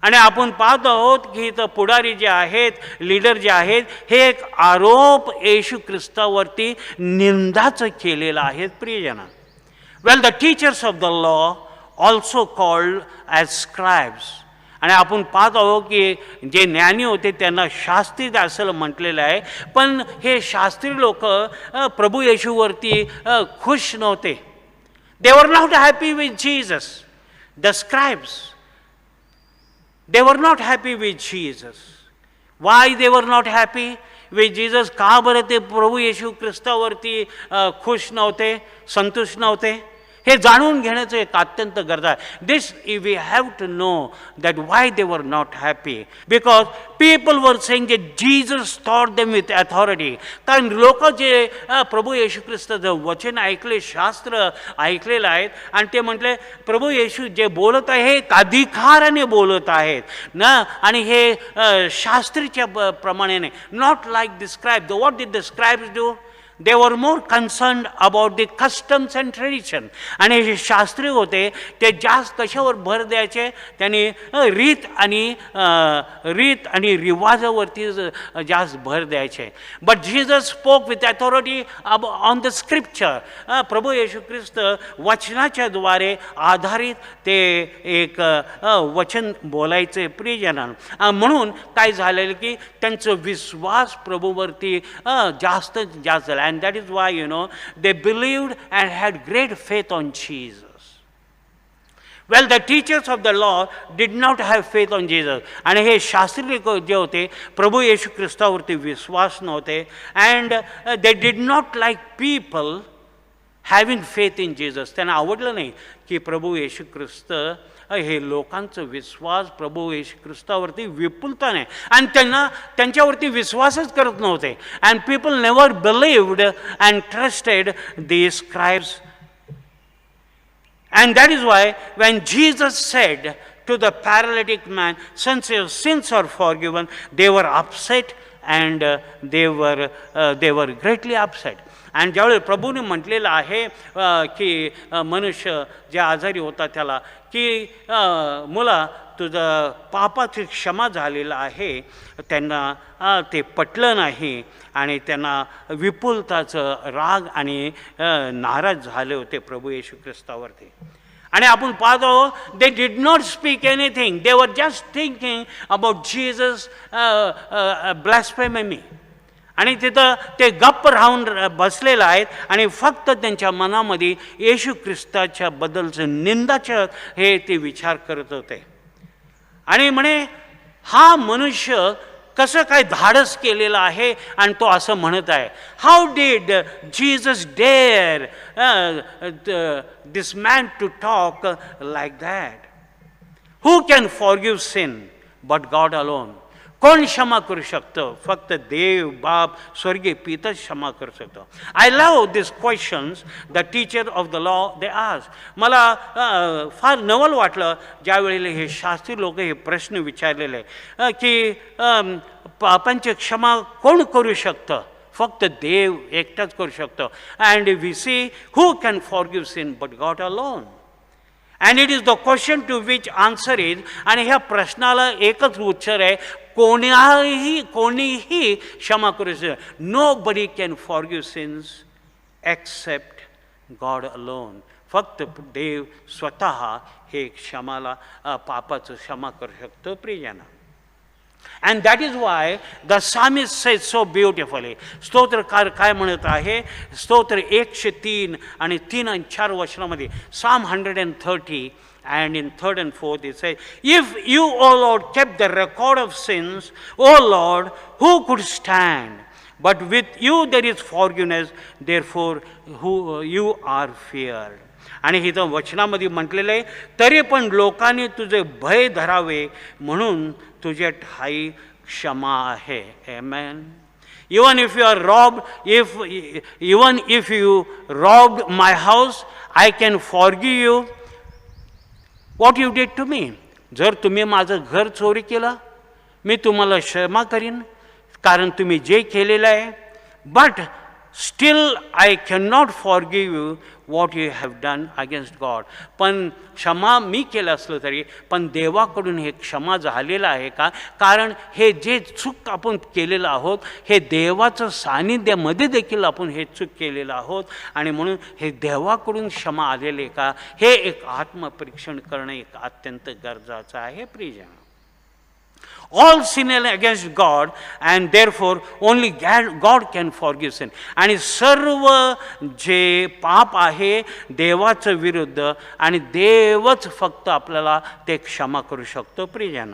Speaker 1: आणि आपण पाहत आहोत की इथं पुढारी जे आहेत, लीडर जे आहेत, हे एक आरोप येशू ख्रिस्तावरती निंदाचं केलेलं आहे प्रियजन. Well, the teachers of the law also called as scribes. आणि आपण पाहत आहोत की जे ज्ञानी होते त्यांना शास्त्री असं म्हटलेलं आहे. पण हे शास्त्री लोक प्रभू येशूवरती खुश नव्हते. They were not happy with Jesus. The scribes, they were not happy with Jesus. Why they were not happy with Jesus? का बरं ते प्रभू येशू ख्रिस्तावरती खुश नव्हते, संतुष्ट नव्हते? हे जाणून घेण्याचं एक अत्यंत गरज आहे. This we have to know that why they were not happy. Because people were saying that Jesus taught them with authority. कारण लोक जे प्रभू येशू ख्रिस्ताचं वचन ऐकले, शास्त्र ऐकलेलं आहेत, आणि ते म्हटले प्रभू येशू जे बोलत आहे हे अधिकाराने बोलत आहेत ना, आणि हे शास्त्रीच्या प्रमाणे नाही. Not like the scribe. What did the scribes do? They were more concerned about the customs and tradition. आणि जे शास्त्री होते ते जास्त कशावर भर द्यायचे? त्यांनी रीत आणि रिवाजावरती जास्त भर द्यायचे. But Jesus spoke with authority on the scripture. प्रभू येशू ख्रिस्त वचनाच्या द्वारे आधारित ते एक वचन बोलायचे प्रियजन. म्हणून काय झालेलं की त्यांचं विश्वास प्रभूवरती जास्त झाला. and that is why, they believed and had great faith on Jesus. Well, the teachers of the law did not have faith on Jesus. आणि हे शास्त्री लोक जे होते, प्रभू येशू ख्रिस्तावरती विश्वास नव्हते, and they did not like people having faith in Jesus. त्यांना आवडलं नाही की प्रभू येशू ख्रिस्त हे लोकांचं विश्वास प्रभू येशू ख्रिस्तावरती विपुलता नाही, आणि त्यांच्यावरती विश्वासच करत नव्हते. And people never believed and trusted the scribes. And that is why when Jesus said to the paralytic man, since your sins are forgiven, they were upset and they were greatly upset. आणि ज्यावेळी प्रभूने म्हटलेलं आहे की मनुष्य ज्या आजारी होता त्याला की मुला तुझं पापाची क्षमा झालेलं आहे, त्यांना ते पटलं नाही आणि त्यांना विपुलताचं राग आणि नाराज झाले होते प्रभू येशू ख्रिस्तावरती. आणि आपण पाहतो they did not speak anything, they were just thinking about Jesus blasphemy. आणि तिथं ते गप्प राहून बसलेलं आहेत आणि फक्त त्यांच्या मनामध्ये येशू ख्रिस्ताच्या बद्दलचं निंदाचं हे ते विचार करत होते. आणि म्हणे हा मनुष्य कसं काय धाडस केलेलं आहे आणि तो असं म्हणत आहे. How did Jesus dare this man to talk like that? Who can forgive sin but God alone? कोण क्षमा करू शकतं? फक्त देव बाप स्वर्गीय पिताच क्षमा करू शकतो. I love this questions the teacher of the law they ask. मला फार नवल वाटलं ज्यावेळेला हे शास्त्री लोक हे प्रश्न विचारलेले की पापांची क्षमा कोण करू शकतं? फक्त देव एकटाच करू शकतो. And we see who can forgive sin but God alone. And it is the question to which answer is. आणि ह्या प्रश्नाला एकच उत्तर आहे, कोणीही क्षमा करू शकतो. Nobody can forgive sins except God alone. फक्त देव स्वतः हे क्षमाला पापाचं क्षमा करू शकतो प्रियजना. And that is why the psalmist says so beautifully. स्तोत्रकार काय म्हणत आहे? स्तोत्र 103 आणि 3 आणि 4 वचनामध्ये Psalm 130 and in 3rd and 4th it says, if you, O Lord, kept the record of sins, O Lord, who could stand? But with you there is forgiveness, therefore you are feared. आणि इथं वचनामध्ये म्हटलेलं आहे, तरी पण लोकांनी तुझे भय धरावे म्हणून तुझे ठाई क्षमा आहे. Amen. Even if you are robbed, even if you robbed my house, I can forgive you what you did to me. जर तुम्ही माझं घर चोरी केलं, मी तुम्हाला क्षमा करीन कारण तुम्ही जे केलेलं आहे. But still I can not forgive you what you have done against God. पण क्षमा मी केलं असलं तरी पण देवाकडून हे क्षमा झालेलं आहे का? कारण हे जे चूक आपण केलेलं आहोत हे देवाचं सानिध्यामध्ये देखील आपण हे चूक केलेलं आहोत आणि म्हणून हे देवाकडून क्षमा आलेले का? हे एक आत्मपरीक्षण करणं एक अत्यंत गरजेचं आहे प्रियजन. All sin against God and therefore only God can forgive sin. आणि सर्व जे पाप आहे देवाचं विरुद्ध आणि देवच फक्त आपल्याला ते क्षमा करू शकतो प्रियजन.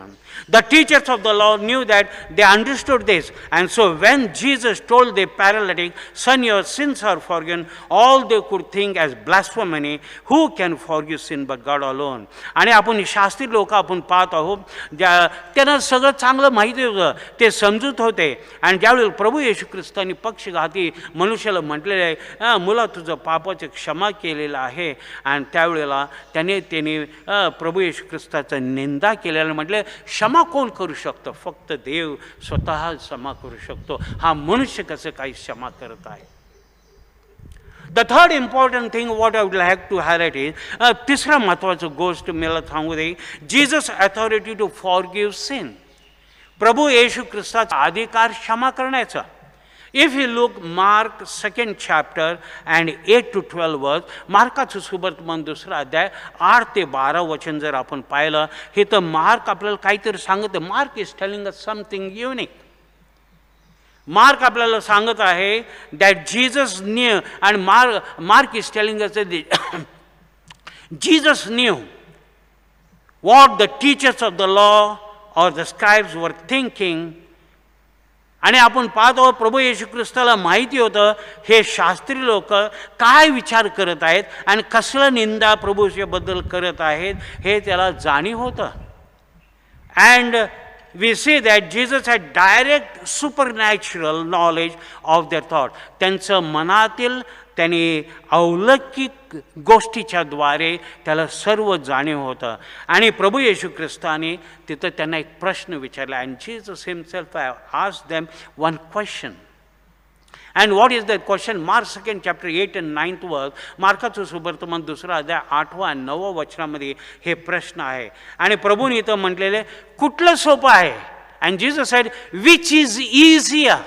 Speaker 1: The teachers of the law knew that, they understood this, and so when Jesus told the paralytic, son, your sins are forgiven, all they could think as blasphemy, who can forgive sin but God alone. आणि आपण शास्त्री लोक आपण पाहत आहोत त्यांना सगळं चांगलं माहिती होतं, ते समजूत होते. आणि ज्यावेळी प्रभू येशू ख्रिस्तांनी पक्षघाती मनुष्याला म्हटलेलं आहे, मुला तुझं पापाची क्षमा केलेलं आहे, आणि त्यावेळेला त्याने प्रभू येशू ख्रिस्ताचं निंदा केलेलं म्हटलं, क्षमा कोण करू शकतो? फक्त देव स्वतः क्षमा करू शकतो. हा मनुष्य कसं काही क्षमा करत आहे? The third important thing what I would like to highlight is, तिसरा महत्त्वाचं गोष्ट मला सांगू दे, Jesus authority to forgive sin. प्रभू येशू ख्रिस्ताचा अधिकार क्षमा करण्याचा. If you look Mark 2nd chapter and 8 to 12 verse, मार्काचं सुवर्तमान 2रा अध्याय 8 ते 12 वचन जर आपण पाहिलं, हे तर मार्क आपल्याला काहीतरी सांगत. Mark is telling us something unique. Mark आपल्याला सांगत आहे दॅट जीसस न्यू, आणि mark is telling us Jesus new what the teachers of the law or the scribes were thinking. आणि आपण पाहतो प्रभू येशू ख्रिस्ताला माहिती होतं हे शास्त्री लोक काय विचार करत आहेत आणि कसलं निंदा प्रभूच्याबद्दल करत आहेत हे त्याला जाणीव होतं. And we see that Jesus had direct supernatural knowledge of their thought. त्यांचं मनातील त्यांनी अलौकिक गोष्टीच्या द्वारे त्याला सर्व जाणीव होतं. आणि प्रभू येशू ख्रिस्ताने तिथं त्यांना एक प्रश्न विचारला. And Jesus himself asked them one question. And what is that question? Mark 2 chapter 8 and 9th verse, मार्काचं सुवर्तमान 2 अध्याय 8 आणि 9 वचनामध्ये हे प्रश्न आहे. आणि प्रभूने इथं म्हटलेले कुठलं सोपं आहे? And Jesus said which is easier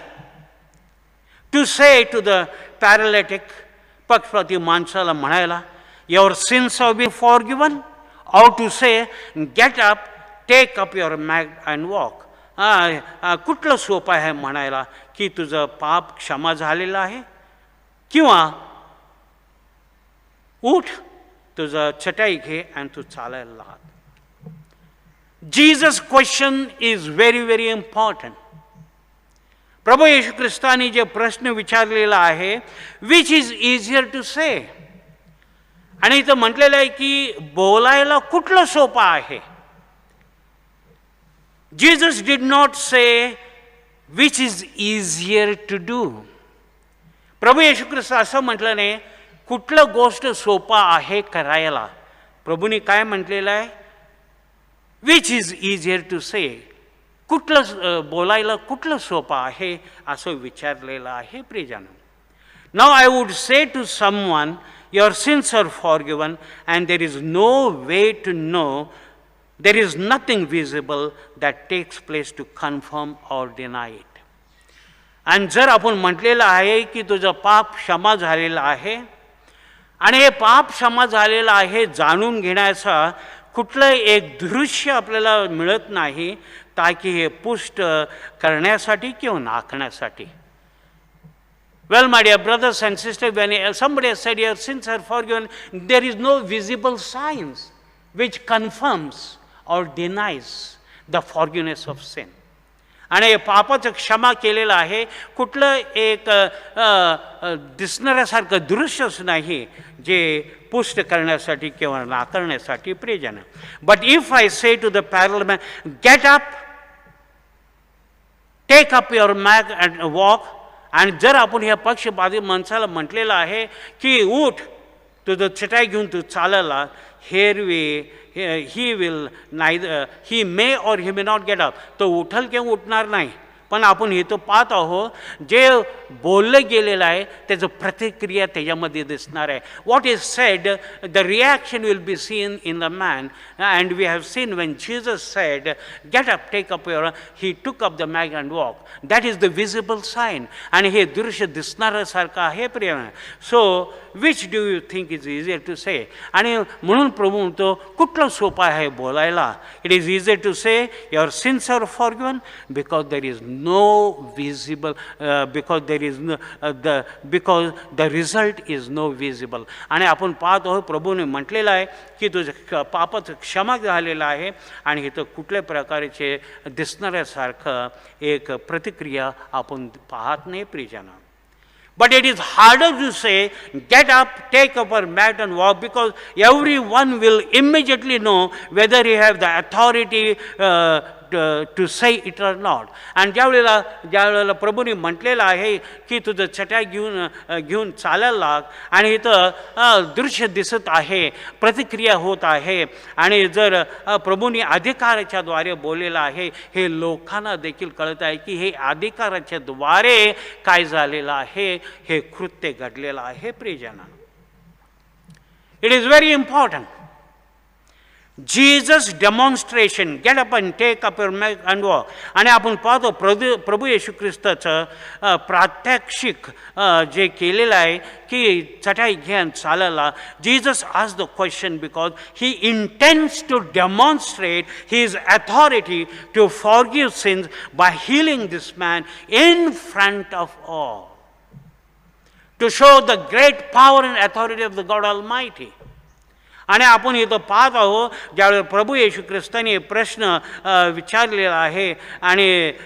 Speaker 1: to say to the paralytic, पक्षपाती माणसाला म्हणायला your sins have been forgiven, or to say get up, take up your mat and walk. कुठलं सोपं आहे म्हणायला की तुझं पाप क्षमा झालेलं आहे, किंवा उठ तुझं चटाई घे आणि तू चालायला लाग. Jesus question is very very important. प्रभू येशू ख्रिस्ताने जे प्रश्न विचारलेला आहे विच इज इझियर टू से, आणि इथं म्हटलेलं आहे की बोलायला कुठलं सोपं आहे. Jesus did not say which is easier to do. प्रभू येशू ख्रिस्त असं म्हटलं नाही कुठलं गोष्ट सोपा आहे करायला. प्रभूने काय म्हटलेलं आहे? विच इज इझियर टू से, कुठलं बोलायला कुठलं सोपं आहे असं विचारलेलं आहे प्रियजन. Now I would say to someone your sins are forgiven and there is no way to know, there is nothing visible that takes place to confirm or deny it. आणि जर आपण म्हटलेलं आहे की तुझं पाप क्षमा झालेलं आहे, आणि हे पाप क्षमा झालेलं आहे जाणून घेण्याचा कुठलं एक दृश्य आपल्याला मिळत नाही ताकी हे पुष्ट करण्यासाठी किंवा नाकण्यासाठी. Well, my dear brothers and sisters, when somebody has said your sins are forgiven, there is no visible signs which confirms or denies the forgiveness of sin. आणि पापाचं क्षमा केलेलं आहे कुठलं एक दिसणाऱ्यासारखं दृश्यच नाही जे पुष्ट करण्यासाठी किंवा नाकारण्यासाठी प्रियजन. But if I say to the पॅरल man get up, take up your mat and walk, आणि जर आपण ह्या पक्षपाती माणसाला म्हटलेलं आहे की उठ तुझं चटाई घेऊन तू चालायला, he will neither, he may or he may not get up. तो उठल किंवा उठणार नाही. पण आपण हे तो पाहत आहोत जे बोललं गेलेलं आहे त्याचं प्रतिक्रिया त्याच्यामध्ये दिसणार आहे. What is said, the reaction will be seen in the man. And we have seen when Jesus said get up, take up your, he took up the mat and walk. That is the visible sign. आणि हे दृश्य दिसणाऱ्यासारखं आहे प्रिय. So which do you think is easier to say. आणि म्हणून प्रभू म्हणतो कुठलं सोपं आहे बोलायला. It is easier to say your sins are forgiven because there is no visible, because there is no, because the result is no visible. आणि आपण पाहतो प्रभूने म्हटलेलं आहे की तुझं पापाचं क्षमा झालेलं आहे, आणि इथं कुठल्या प्रकारचे दिसणाऱ्यासारखं एक प्रतिक्रिया आपण पाहत नाही प्रियजन. But it is harder to say, get up, take up your mat and walk, because everyone will immediately know whether you have the authority to say it or not. आणि ज्यावेळेला प्रभूने म्हटलेलं आहे की तुझं चटाई घेऊन चालायला लाग, आणि इथं दृश्य दिसत आहे, प्रतिक्रिया होत आहे, आणि जर प्रभूने अधिकाराच्या द्वारे बोललेलं आहे हे लोकांना देखील कळत आहे की हे अधिकाराच्या द्वारे काय झालेलं आहे, हे कृत्य घडलेलं आहे प्रियजन. It is very important. Jesus demonstration, get up and take up your mat and walk. आणि आपण पाहतो प्रभू येशू ख्रिस्ताचं प्रात्यक्षिक जे केलेलं आहे की चटाई घेऊन चालायला. Jesus asked the question because he intends to demonstrate his authority to forgive sins by healing this man in front of all, to show the great power and authority of the God Almighty. आणि आपण इथं पाहत आहोत ज्यावेळेस प्रभू येशू ख्रिस्ताने प्रश्न विचारलेला आहे आणि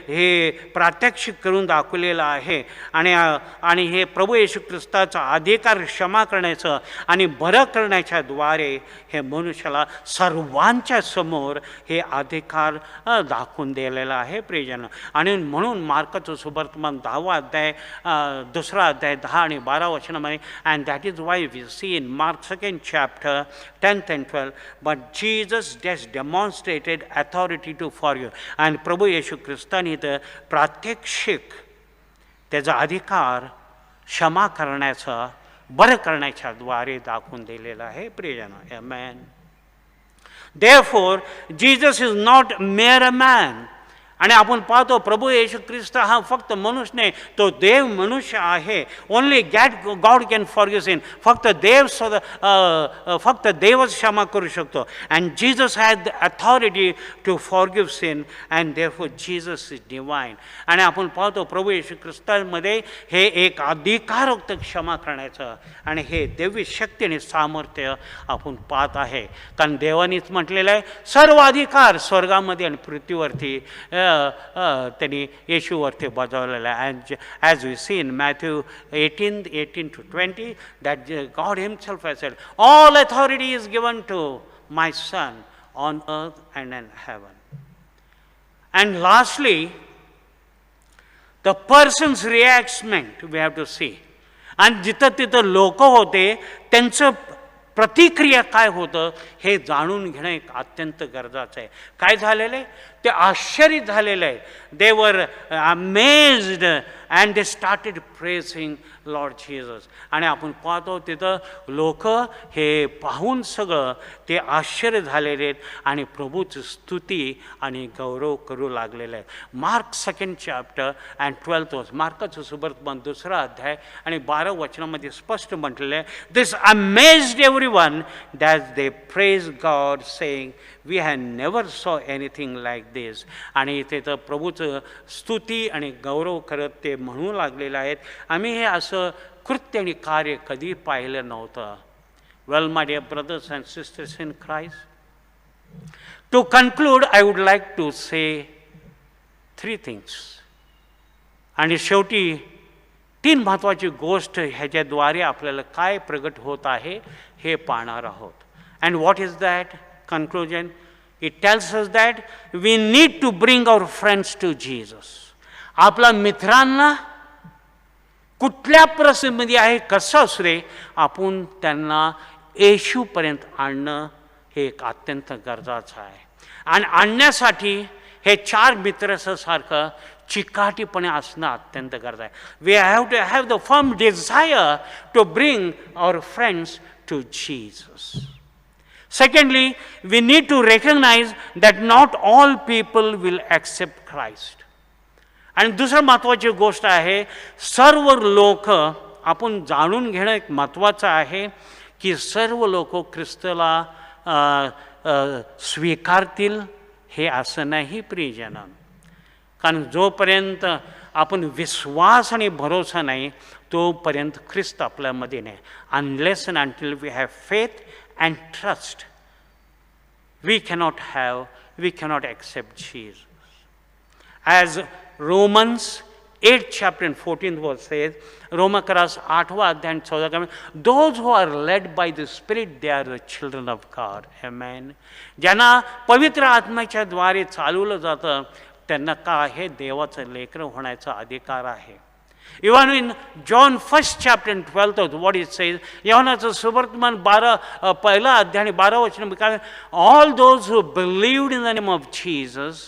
Speaker 1: हे प्रात्यक्षिक करून दाखवलेलं आहे आणि हे प्रभू येशू ख्रिस्ताचा अधिकार क्षमा करण्याचं आणि बरं करण्याच्या द्वारे हे मनुष्याला सर्वांच्या समोर हे अधिकार दाखवून दिलेला आहे प्रियजन. आणि म्हणून मार्काचं सुवर्तमान 10वा अध्याय 2रा अध्याय 10 आणि 12 वचनामध्ये, and that is why we see in Mark 2nd chapter 10th and 12th, but Jesus just demonstrated authority to forgive. आणि प्रभू येशू ख्रिस्ताने तर प्रात्यक्षिक त्याचा अधिकार क्षमा करण्याचा बरं करण्याच्या द्वारे दाखवून दिलेला आहे प्रियजन. आमेन. Therefore Jesus is not mere a man. आणि आपण पाहतो प्रभू येशू ख्रिस्त हा फक्त मनुष्य नाही, तो देव मनुष्य आहे. Only God can forgive sin. फक्त देवच क्षमा करू शकतो. And Jesus has the authority to forgive sin and therefore Jesus is divine. आणि आपण पाहतो प्रभू येशू ख्रिस्तामध्ये हे एक अधिकारोक्त क्षमा करण्याचं आणि हे दिव्य शक्ती आणि सामर्थ्य आपण पाहत आहे. कारण देवानीच म्हटलेलं आहे सर्व अधिकार स्वर्गामध्ये आणि पृथ्वीवरती त्यांनी येशूवरती बजावलेला आहे. As we see in Matthew 18:18-20 that God himself has said, all authority is given to my son on earth and in heaven. And lastly the persons reaction we have to see. आणि जिथं तिथं लोक होते त्यांचं प्रतिक्रिया काय होतं हे जाणून घेणं एक अत्यंत गरजेचं आहे. काय झालेलं आहे ते आश्चर्य झालेलं आहे. They were amazed and they started praising Lord Jesus. आणि आपण पाहतो तिथं लोक हे पाहून सगळं ते आश्चर्य झालेले आहेत आणि प्रभूची स्तुती आणि गौरव करू लागलेलं आहे. Mark 2nd chapter and 12th verse, मार्काचं सुवर्तमान 2रा अध्याय आणि 12 वचनामध्ये स्पष्ट म्हटलेलं आहे, this amazed everyone that they praise God saying, we have never saw anything like this. आणि इथे तर प्रभूचं स्तुती आणि गौरव करत ते म्हणू लागलेलं आहेत, आम्ही हे असं कृत्य आणि कार्य कधी पाहिलं नव्हतं. Well my dear brothers and sisters in Christ, to conclude I would like to say 3 things. आणि शेवटी 3 महत्त्वाची गोष्ट ह्याच्याद्वारे आपल्याला काय प्रगट होत आहे हे पाहणार आहोत. And what is that conclusion? It tells us that we need to bring our friends to Jesus. आपल्या मित्रांना कुठल्या परिस्थितीमध्ये आहे कसं असू दे आपण त्यांना येशूपर्यंत आणणं हे एक अत्यंत गरजेचं आहे. आणि आणण्यासाठी हे 4 मित्रांसारखं चिकाटीपणे असणं अत्यंत गरजेचं आहे. We have to have the firm desire to bring our friends to Jesus. Secondly, we need to recognize that not all people will accept Christ. आणि दुसरं महत्त्वाची गोष्ट आहे, सर्व लोक आपण जाणून घेणं एक महत्त्वाचं आहे की सर्व लोक ख्रिस्ताला स्वीकारतील हे असं नाही प्रियजन. कारण जोपर्यंत आपण विश्वास आणि भरोसा नाही तोपर्यंत ख्रिस्त आपल्यामध्ये नाही. Unless and until we have faith and trust, we cannot accept Jesus. As Romans 8th chapter and 14th verse says, रोमकरास 8वा अध्याय आणि 14 those who are led by the Spirit, they are the children of God. Amen. ज्यांना पवित्र आत्म्याच्या द्वारे चालवलं जातं त्यांना काय आहे देवाचं लेकरं होण्याचा अधिकार आहे. Even in John 1st chapter and 12th, what it says, योहानाचं सुवर्तमान 1ला अध्याय 12 वचन, all those who believed in the name of Jesus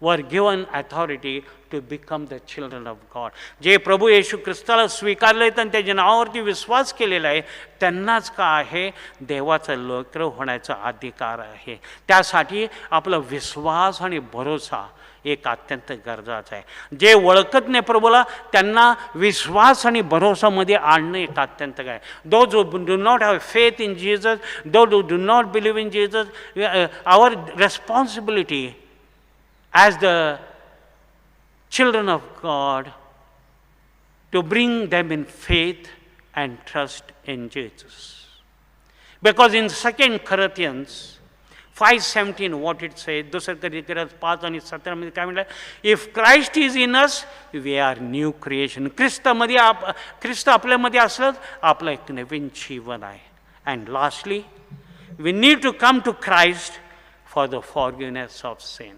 Speaker 1: were given authority to become the children of God. जे प्रभू येशू ख्रिस्ताला स्वीकारले आणि त्याच्या नावावरती विश्वास केलेला आहे त्यांनाच का आहे देवाचं लेकर होण्याचा अधिकार आहे. त्यासाठी आपला विश्वास आणि भरोसा एक अत्यंत गरजेचं आहे. जे ओळखत नाही प्रभूला त्यांना विश्वास आणि भरोसामध्ये आणणं एक अत्यंत काय. Those who do not have faith in Jesus, those who do not believe in Jesus, our responsibility as the children of God to bring them in faith and trust in Jesus. Because in 2 Corinthians 5:17 what it says, दुसरं Corinthians 5 आणि 17 मध्ये काय म्हटलं, if Christ is in us we are new creation. ख्रिस्त आपल्यामध्ये असलं आपलं एक नवीन जीवन आहे. And lastly we need to come to Christ for the forgiveness of sin.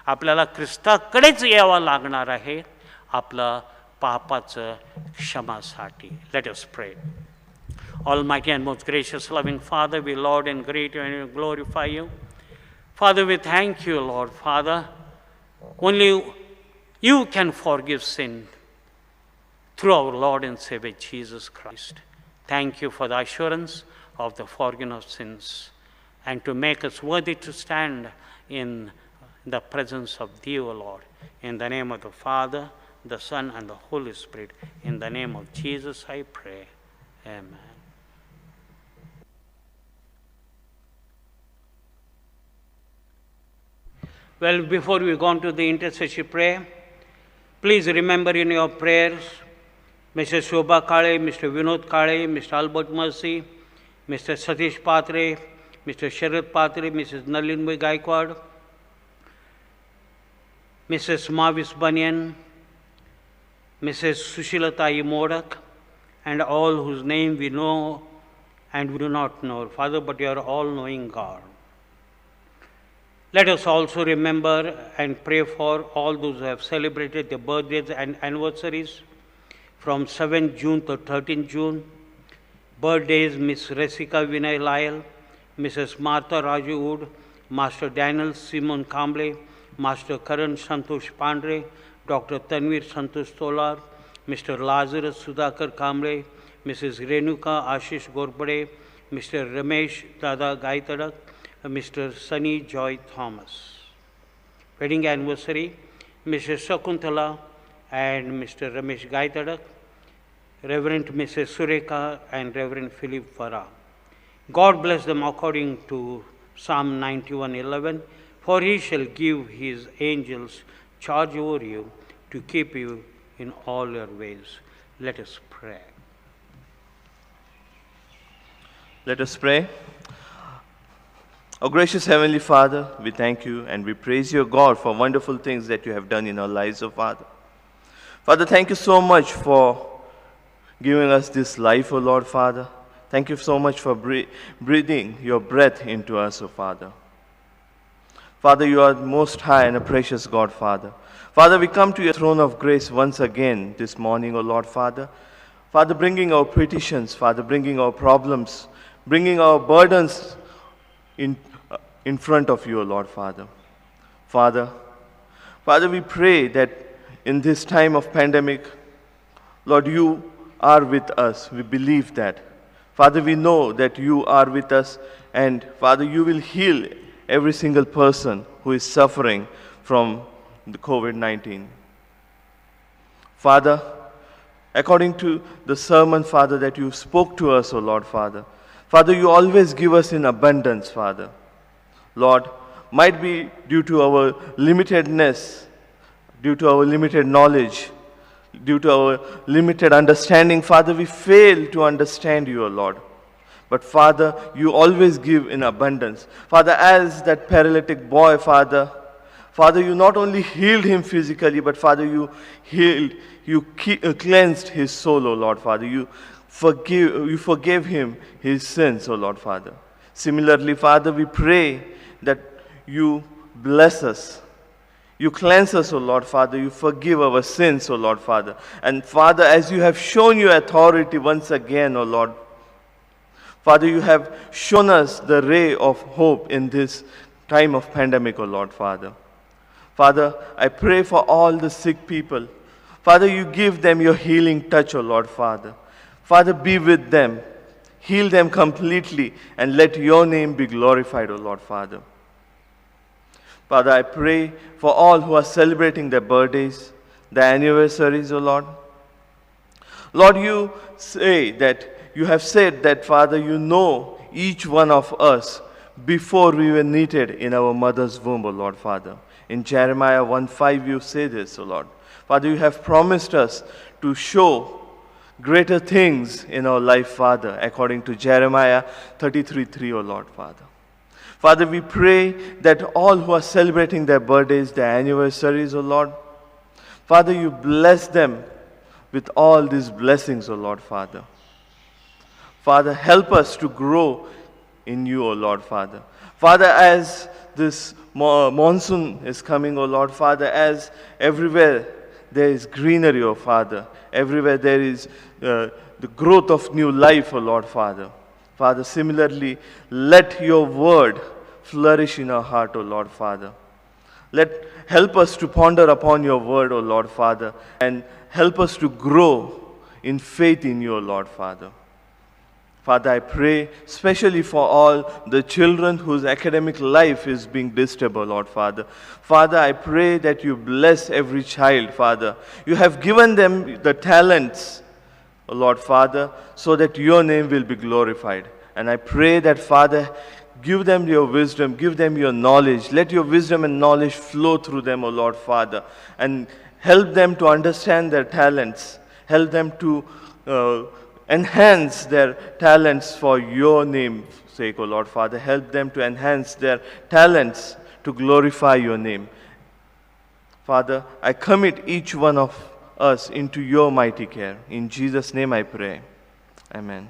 Speaker 1: आपल्याला ख्रिस्ताकडेच यावं लागणार आहे आपलं पापाचं क्षमासाठी. Let us pray. Almighty and most gracious loving Father, we laud and great you and glorify you. Father, we thank you, Lord. Father, only you can forgive sin through our Lord and Savior Jesus Christ. Thank you for the assurance of the forgiveness of sins and to make us worthy to stand in the presence of thee, O Lord. In the name of the Father, the Son, and the Holy Spirit. In the name of Jesus I pray. Amen. Well, before we go on to the intercessory prayer, please remember in your prayers Mr. Shobha Kale, Mr. Vinod Kale, Mr. Albert Mercy, Mr. Satish Patre, Mr. Sharad Patre, Mrs. Nalinbhai Gaikwad, Mrs. Mavis Banyan, Mrs. Sushilata Modak, and all whose name we know and we do not know, Father, but you are all-knowing God. Let us also remember and pray for all those who have celebrated their birthdays and anniversaries from 7 June to 13 June. Birthdays, Miss Resika Vinay Lyle, Mrs. Martha Raju Wood, Master Daniel Simon Kamble, Master Karan Santosh Pandre, Dr. Tanvir Santosh Tolar, Mr. Lazarus Sudhakar Kamble, Mrs. Renuka Ashish Gorbade, Mr. Ramesh Dada Gaitadak, Mr. Sunny Joy Thomas. Wedding anniversary, Mrs. Shakuntala and Mr. Ramesh Gaitadak, Reverend Mrs. Sureka and Reverend Philip Vara. God bless them according to Psalm 91:11. For he shall give his angels charge over you to keep you in all your ways. Let us pray.
Speaker 2: Let us pray. Oh, gracious Heavenly Father, we thank you and we praise your God for wonderful things that you have done in our lives, oh Father. Father, thank you so much for giving us this life, oh Lord Father. Thank you so much for breathing your breath into us, oh Father. Father, you are most high and a precious God, Father. Father, we come to your throne of grace once again this morning, O Lord, Father. Father, bringing our petitions, Father, bringing our problems, bringing our burdens in front of you, O Lord, Father. Father, we pray that in this time of pandemic, Lord, you are with us. We believe that. Father, we know that you are with us, and Father, you will heal every single person who is suffering from the COVID-19. Father, according to the sermon, Father, that you spoke to us, O Lord, Father, Father, you always give us in abundance, Father. Lord, might be due to our limitedness, due to our limited knowledge, due to our limited understanding, Father, we fail to understand you, O Lord. But Father, you always give in abundance. Father, as that paralytic boy, Father, you not only healed him physically, but Father, you cleansed his soul, O Lord, Father. You forgave him his sins, O Lord, Father. Similarly, Father, we pray that you bless us. You cleanse us, O Lord, Father. You forgive our sins, O Lord, Father. And Father, as you have shown your authority once again, O Lord, Father, you have shown us the ray of hope in this time of pandemic, O Lord, Father. Father, I pray for all the sick people. Father, you give them your healing touch, O Lord Father. Father, be with them. Heal them completely and let your name be glorified, O Lord Father. Father, I pray for all who are celebrating their birthdays, their anniversaries, O Lord. Lord, you have said that, Father, you know each one of us before we were knitted in our mother's womb, O Lord Father. In Jeremiah 1:5, you say this, O Lord. Father, you have promised us to show greater things in our life, Father, according to Jeremiah 33:3, O Lord Father. Father, we pray that all who are celebrating their birthdays, their anniversaries, O Lord, Father, you bless them with all these blessings, O Lord Father. Father, help us to grow in you, O Lord Father. Father, as this monsoon is coming, O Lord Father, as everywhere there is greenery, O Father, everywhere there is the growth of new life, O Lord Father. Father, similarly, let your word flourish in our heart, O Lord Father. Help us to ponder upon your word, O Lord Father, and help us to grow in faith in you, O Lord Father. Father, I pray especially for all the children whose academic life is being disturbed, O Lord Father. Father, I pray that you bless every child, Father. You have given them the talents, O Lord Father, so that your name will be glorified. And I pray that, Father, give them your wisdom, give them your knowledge. Let your wisdom and knowledge flow through them, O Lord Father, and help them to understand their talents. Help them to enhance their talents for your name's sake, O Lord Father. Help them to enhance their talents to glorify your name. Father, I commit each one of us into your mighty care. In Jesus' name I pray. Amen.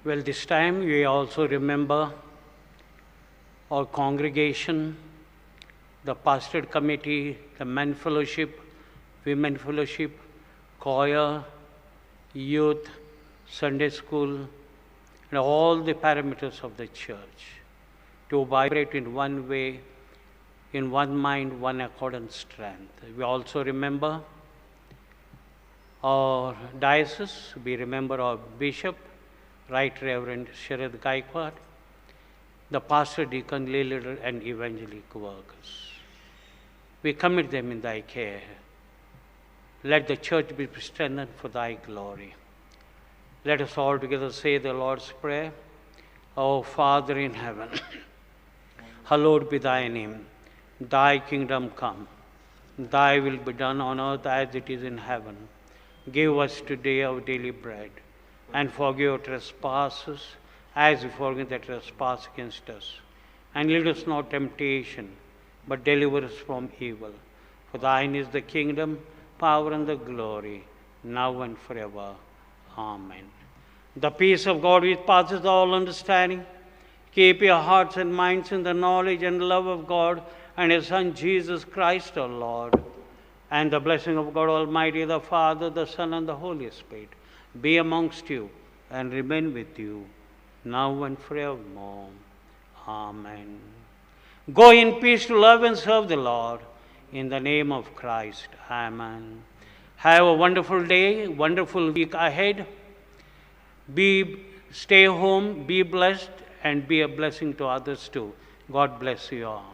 Speaker 1: Well, this time we also remember our congregation, the pastoral committee, the men fellowship, women fellowship, choir, youth, Sunday school, and all the parameters of the church to vibrate in one way, in one mind, one accord and strength. We also remember our diocese, we remember our bishop, Right Reverend Sharad Gaikwad, the pastor, deacon, lay leader, and evangelic workers. We commit them in thy care. Let the church be strengthened for thy glory. Let us all together say the Lord's Prayer. Our Father in heaven, hallowed be thy name. Thy kingdom come. Thy will be done on earth as it is in heaven. Give us today our daily bread, and forgive our trespasses as we forgive that trespass against us. And lead us not temptation, but deliver us from evil. For thine is the kingdom, power, and the glory, now and forever. Amen. The peace of God which passes all understanding, keep your hearts and minds in the knowledge and love of God and His Son Jesus Christ our Lord. And the blessing of God Almighty, the Father, the Son, and the Holy Spirit be amongst you and remain with you now and forevermore. Amen. Go in peace to love and serve the Lord in the name of Christ. Amen. Have a wonderful day, wonderful week ahead. Stay home, be blessed, and be a blessing to others too. God bless you all.